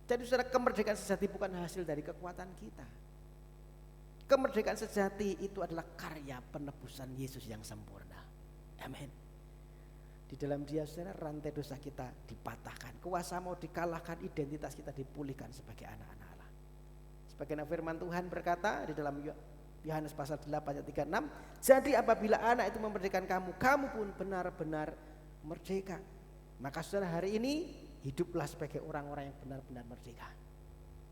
Jadi saudara, kemerdekaan sejati bukan hasil dari kekuatan kita. Kemerdekaan sejati itu adalah karya penebusan Yesus yang sempurna. Amin. Di dalam Dia saudara, rantai dosa kita dipatahkan, kuasa mau dikalahkan, identitas kita dipulihkan sebagai anak-anak Allah. Sebagaimana firman Tuhan berkata di dalam Yohanes pasal 8 ayat 36, jadi apabila anak itu memerdekakan kamu, kamu pun benar-benar merdeka. Maka saudara, hari ini hiduplah sebagai orang-orang yang benar-benar merdeka.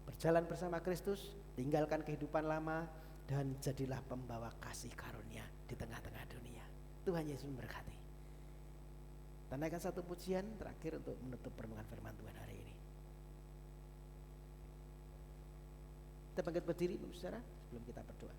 Berjalan bersama Kristus, tinggalkan kehidupan lama, dan jadilah pembawa kasih karunia di tengah-tengah dunia. Tuhan Yesus memberkati. Dan naikkan satu pujian terakhir untuk menutup permenungan firman Tuhan hari ini. Kita bangkit berdiri saudara sebelum kita berdoa.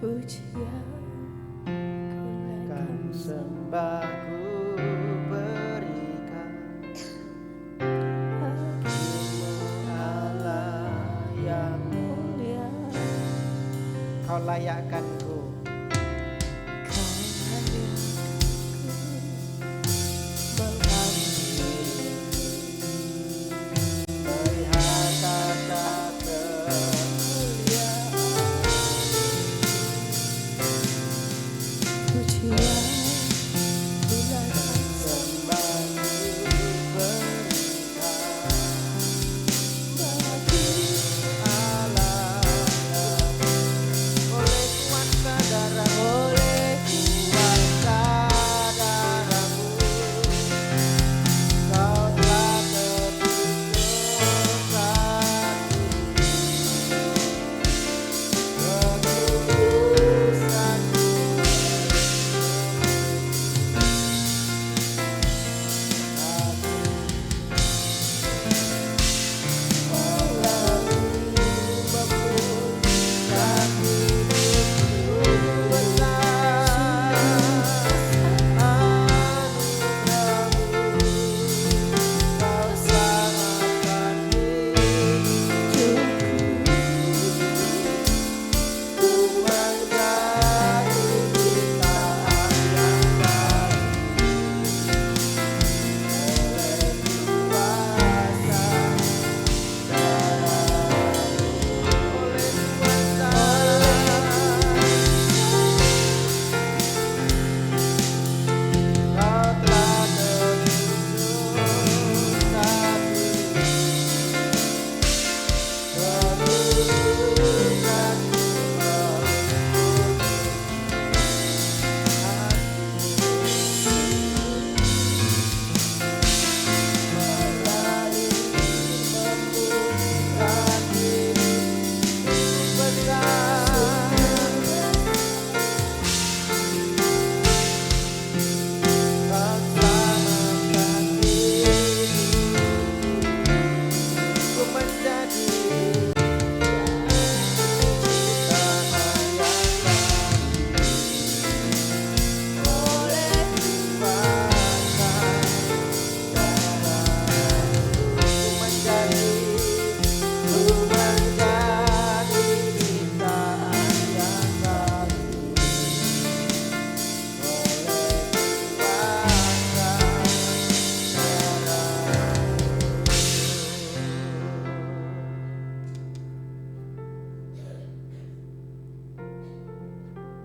Pujian Kan sembahku berikan Allah yang mulia, Kau layakkanku. Oleh kuasa dan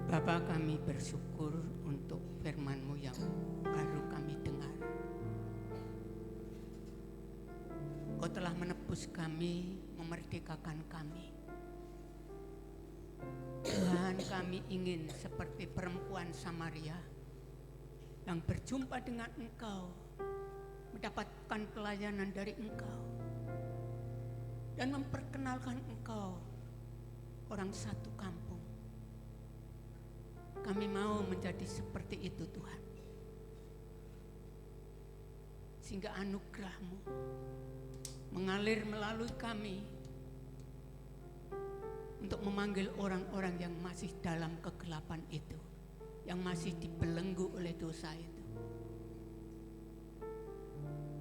Bapa, kami bersyukur untuk firman-Mu yang baru kami dengar. Kau telah menebus kami, memerdekakan kami. Tuhan, kami ingin seperti perempuan Samaria yang berjumpa dengan Engkau, mendapatkan pelayanan dari Engkau, dan memperkenalkan Engkau orang satu kampung. Kami mau menjadi seperti itu, Tuhan. Sehingga anugerah-Mu mengalir melalui kami untuk memanggil orang-orang yang masih dalam kegelapan itu, yang masih dibelenggu oleh dosa itu.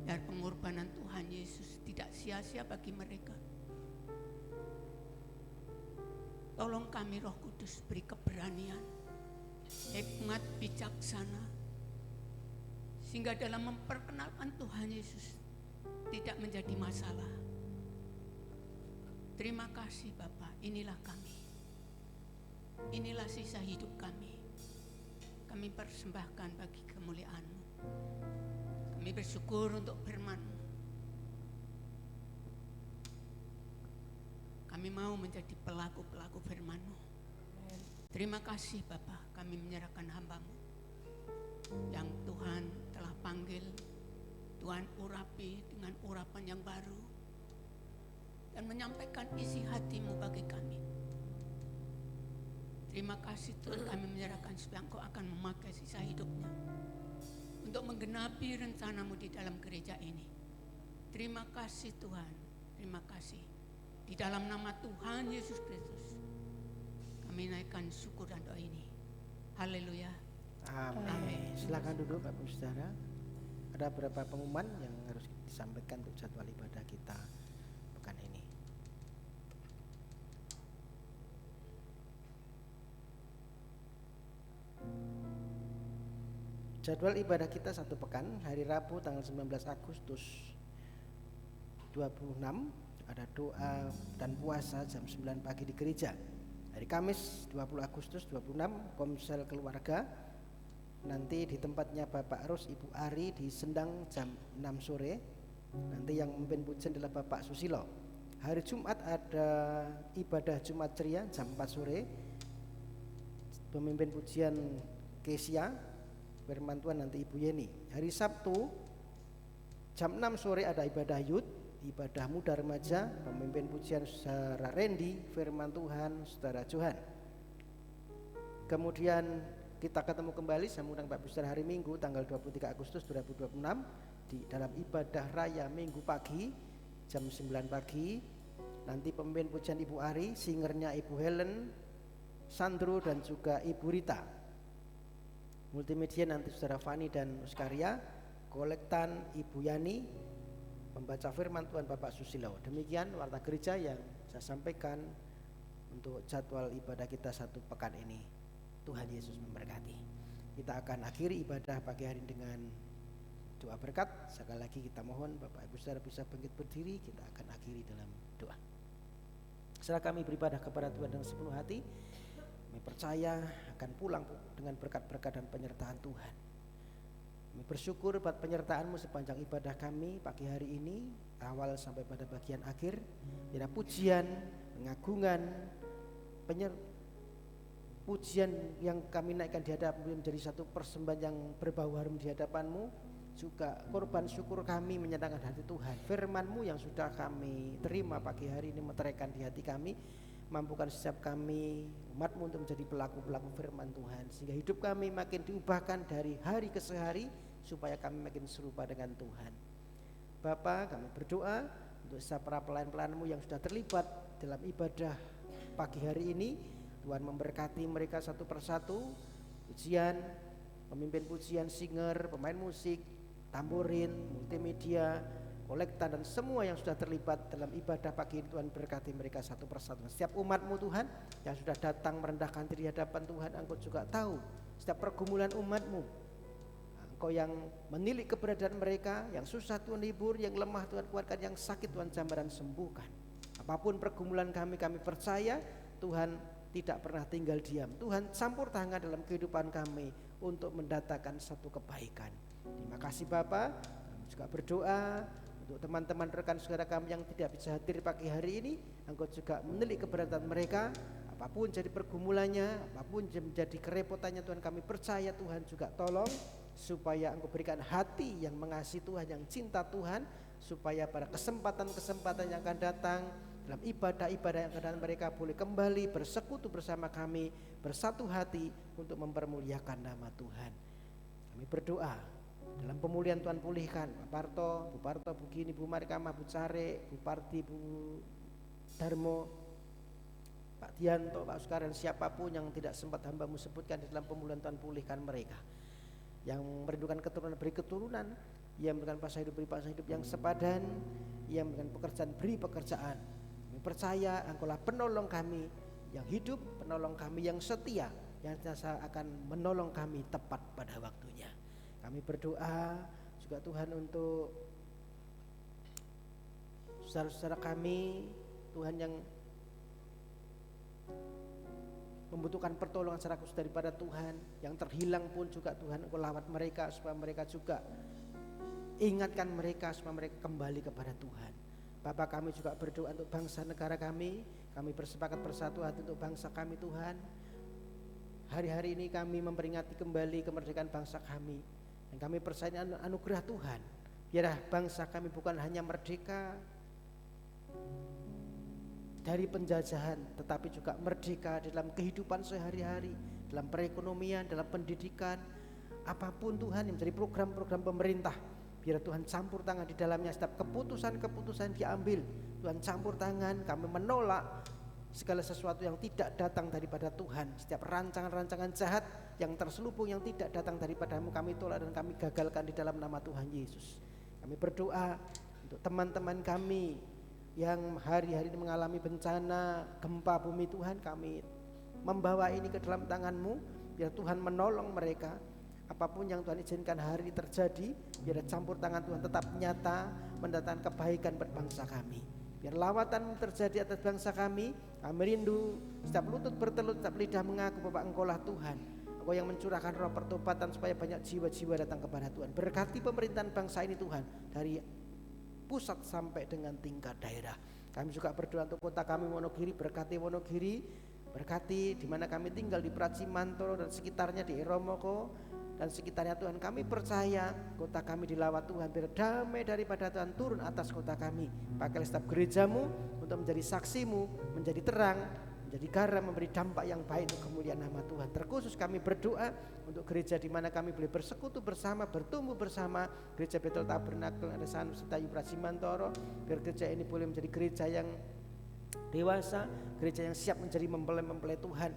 Biar pengorbanan Tuhan Yesus tidak sia-sia bagi mereka. Tolong kami, Roh Kudus, beri keberanian, hikmat, bijaksana, sehingga dalam memperkenalkan Tuhan Yesus tidak menjadi masalah. Terima kasih Bapa, inilah kami. Inilah sisa hidup kami. Kami persembahkan bagi kemuliaan-Mu. Kami bersyukur untuk firman-Mu. Kami mau menjadi pelaku-pelaku firman-Mu. Terima kasih Bapa, kami menyerahkan hamba-Mu yang Tuhan telah panggil. Tuhan urapi dengan urapan yang baru dan menyampaikan isi hati-Mu bagi kami. Terima kasih Tuhan, kami menyerahkan supaya Engkau akan memakai sisa hidupnya untuk menggenapi rencana-Mu di dalam gereja ini. Terima kasih Tuhan, terima kasih. Di dalam nama Tuhan Yesus Kristus kami naikkan syukur dan doa ini. Haleluya. Amin. Silakan duduk Bapak Saudara. Ada beberapa pengumuman yang harus disampaikan untuk jadwal ibadah kita pekan ini. Jadwal ibadah kita satu pekan, hari Rabu tanggal 19 Agustus 26 ada doa dan puasa jam 9 pagi di gereja. Hari Kamis 20 Agustus 26 komsel keluarga, nanti di tempatnya Bapak Ros, Ibu Ari di Sendang jam 6 sore. Nanti yang memimpin pujian adalah Bapak Susilo. Hari Jumat ada ibadah Jumat ceria jam 4 sore. Pemimpin pujian Kesia, firman Tuhan nanti Ibu Yeni. Hari Sabtu jam 6 sore ada ibadah Yud, ibadah muda remaja, pemimpin pujian Saudara Randy, firman Tuhan Saudara Johan. Kemudian kita ketemu kembali, saya mengundang Bapak Saudara hari Minggu tanggal 23 Agustus 2026 di dalam ibadah raya Minggu pagi jam 9 pagi. Nanti pemimpin pujian Ibu Ari, singernya Ibu Helen, Sandro dan juga Ibu Rita. Multimedia nanti Saudara Fani dan Uskaria, kolektan Ibu Yani, pembaca firman Tuhan Bapak Susilo. Demikian warta gereja yang saya sampaikan untuk jadwal ibadah kita satu pekan ini. Tuhan Yesus memberkati. Kita akan akhiri ibadah pagi hari dengan doa berkat. Sekali lagi kita mohon Bapak Ibu Saudara bisa bangkit berdiri. Kita akan akhiri dalam doa. Setelah kami beribadah kepada Tuhan dengan sepenuh hati, kami percaya akan pulang dengan berkat-berkat dan penyertaan Tuhan. Kami bersyukur buat penyertaan-Mu sepanjang ibadah kami pagi hari ini, awal sampai pada bagian akhir. Biar pujian, pengagungan, pujian yang kami naikkan di hadapan menjadi satu persembahan yang berbau harum di hadapan-Mu. Juga korban syukur kami menyenangkan hati Tuhan. Firman-Mu yang sudah kami terima pagi hari ini meteraikan di hati kami. Mampukan setiap kami umat-Mu untuk menjadi pelaku-pelaku firman Tuhan, sehingga hidup kami makin diubahkan dari hari ke hari, supaya kami makin serupa dengan Tuhan. Bapa, kami berdoa untuk setiap para pelayan-pelayan-Mu yang sudah terlibat dalam ibadah pagi hari ini. Tuhan memberkati mereka satu persatu, pujian, pemimpin pujian, singer, pemain musik, tamborin, multimedia, kolektan, dan semua yang sudah terlibat dalam ibadah pagi ini. Tuhan berkati mereka satu persatu. Setiap umat-Mu Tuhan yang sudah datang merendahkan diri hadapan Tuhan, Engkau juga tahu setiap pergumulan umat-Mu. Engkau yang menilik keberadaan mereka, yang susah Tuhan hibur, yang lemah Tuhan kuatkan, yang sakit Tuhan jamah dan sembuhkan. Apapun pergumulan kami percaya Tuhan tidak pernah tinggal diam. Tuhan campur tangan dalam kehidupan kami untuk mendatangkan satu kebaikan. Terima kasih Bapa. Kami juga berdoa untuk teman-teman rekan saudara kami yang tidak bisa hadir pagi hari ini. Engkau juga menilik keberatan mereka. Apapun jadi pergumulannya, apapun menjadi kerepotannya, Tuhan kami percaya Tuhan juga tolong supaya Engkau berikan hati yang mengasihi Tuhan, yang cinta Tuhan, supaya pada kesempatan-kesempatan yang akan datang dalam ibadah-ibadah yang akan datang mereka boleh kembali bersekutu bersama kami, bersatu hati untuk mempermuliakan nama Tuhan. Kami berdoa dalam pemulihan Tuhan pulihkan Pak Parto, Bu Parto, Bu Gini, Bu Marikama, Bu Care, Bu Parti, Bu Darmo, Pak Dianto, Pak Oscar, dan siapapun yang tidak sempat hamba-Mu sebutkan di dalam pemulihan Tuhan pulihkan mereka. Yang merindukan keturunan beri keturunan, yang memberikan pasang hidup beri pasang hidup yang sepadan, yang memberikan pekerjaan beri pekerjaan. Kami percaya Engkaulah penolong kami yang hidup, penolong kami yang setia, yang senantiasa akan menolong kami tepat pada waktunya. Kami berdoa juga Tuhan untuk saudara-saudara kami, Tuhan yang membutuhkan pertolongan secara khusus daripada Tuhan, yang terhilang pun juga Tuhan Engkau lawat mereka supaya mereka juga ingatkan mereka supaya mereka kembali kepada Tuhan. Bapa, kami juga berdoa untuk bangsa negara kami bersepakat bersatu hati untuk bangsa kami Tuhan. Hari-hari ini kami memperingati kembali kemerdekaan bangsa kami, dan kami percaya anugerah Tuhan. Biarlah bangsa kami bukan hanya merdeka dari penjajahan, tetapi juga merdeka dalam kehidupan sehari-hari, dalam perekonomian, dalam pendidikan, apapun Tuhan yang menjadi program-program pemerintah. Biar Tuhan campur tangan di dalamnya. Setiap keputusan-keputusan diambil, Tuhan campur tangan. Kami menolak segala sesuatu yang tidak datang daripada Tuhan. Setiap rancangan-rancangan jahat yang terselubung yang tidak datang daripada-Mu, kami tolak dan kami gagalkan di dalam nama Tuhan Yesus. Kami berdoa untuk teman-teman kami yang hari-hari ini mengalami bencana gempa bumi Tuhan, kami membawa ini ke dalam tangan-Mu. Biar Tuhan menolong mereka. Apapun yang Tuhan izinkan hari ini terjadi, biar campur tangan Tuhan tetap nyata mendatangkan kebaikan buat bangsa kami. Biar lawatan terjadi atas bangsa kami rindu setiap lutut bertelut, setiap lidah mengaku bahwa Engkaulah Tuhan. Engkau yang mencurahkan roh pertobatan supaya banyak jiwa-jiwa datang kepada Tuhan. Berkati pemerintahan bangsa ini Tuhan, dari pusat sampai dengan tingkat daerah. Kami juga berdoa untuk kota kami Wonogiri, berkati Wonogiri, berkati di mana kami tinggal di Pracimantoro dan sekitarnya, di Eromoko dan sekitarnya Tuhan. Kami percaya kota kami dilawat Tuhan, biar damai daripada Tuhan turun atas kota kami. Pakai setiap gereja-Mu untuk menjadi saksi-Mu, menjadi terang, menjadi garam, memberi dampak yang baik untuk kemuliaan nama Tuhan. Terkhusus kami berdoa untuk gereja di mana kami boleh bersekutu bersama, bertumbuh bersama, gereja Betel Tabernakel Adesan Setayu Pracimantoro. Biar gereja ini boleh menjadi gereja yang dewasa, gereja yang siap menjadi mempelai-mempelai Tuhan.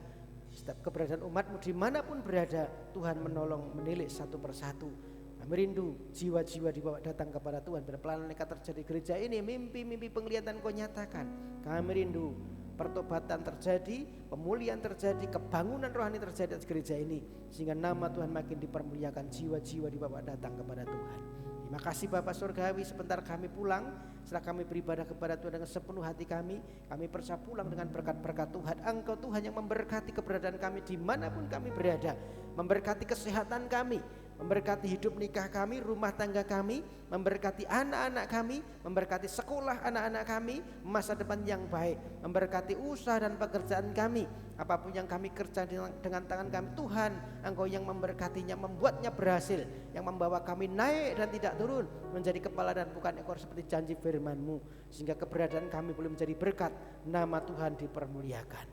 Setiap keberadaan umat-Mu dimanapun berada, Tuhan menolong, menilik satu persatu. Kami rindu jiwa-jiwa dibawa datang kepada Tuhan. Biar pelayanan mereka terjadi gereja ini, mimpi-mimpi penglihatan Kau nyatakan. Kami rindu pertobatan terjadi, pemulihan terjadi, kebangunan rohani terjadi atas gereja ini, sehingga nama Tuhan makin dipermuliakan, jiwa-jiwa dibawa datang kepada Tuhan. Terima kasih Bapak Surgawi, sebentar kami pulang, setelah kami beribadah kepada Tuhan dengan sepenuh hati kami percaya pulang dengan berkat-berkat Tuhan. Engkau Tuhan yang memberkati keberadaan kami dimanapun kami berada, memberkati kesehatan kami, memberkati hidup nikah kami, rumah tangga kami, memberkati anak-anak kami, memberkati sekolah anak-anak kami, masa depan yang baik, memberkati usaha dan pekerjaan kami. Apapun yang kami kerja dengan tangan kami, Tuhan Engkau yang memberkatinya, membuatnya berhasil, yang membawa kami naik dan tidak turun, menjadi kepala dan bukan ekor seperti janji firman-Mu, sehingga keberadaan kami boleh menjadi berkat, nama Tuhan dipermuliakan.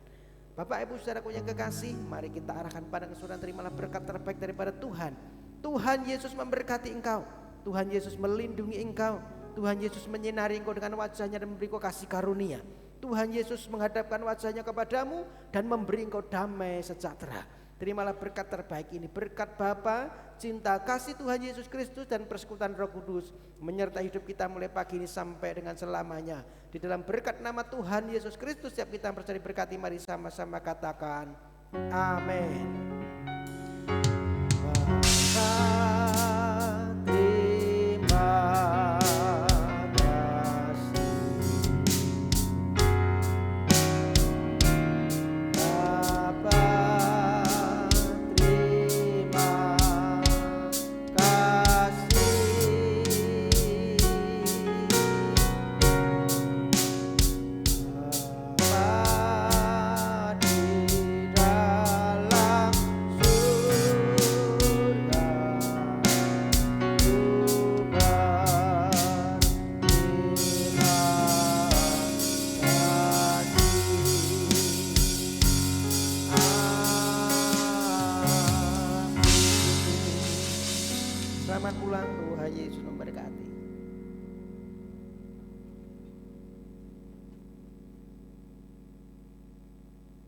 Bapak Ibu saudaraku yang kekasih, mari kita arahkan pandangan saudara, terimalah berkat terbaik daripada Tuhan. Tuhan Yesus memberkati engkau, Tuhan Yesus melindungi engkau, Tuhan Yesus menyinari engkau dengan wajahnya dan memberi engkau kasih karunia. Tuhan Yesus menghadapkan wajahnya kepadamu dan memberi engkau damai sejahtera. Terimalah berkat terbaik ini, berkat Bapa, cinta kasih Tuhan Yesus Kristus dan persekutuan Roh Kudus menyertai hidup kita mulai pagi ini sampai dengan selamanya. Di dalam berkat nama Tuhan Yesus Kristus setiap kita percaya diberkati, mari sama-sama katakan amin. Terima kasih. pulang. Tuhan Yesus memberkati.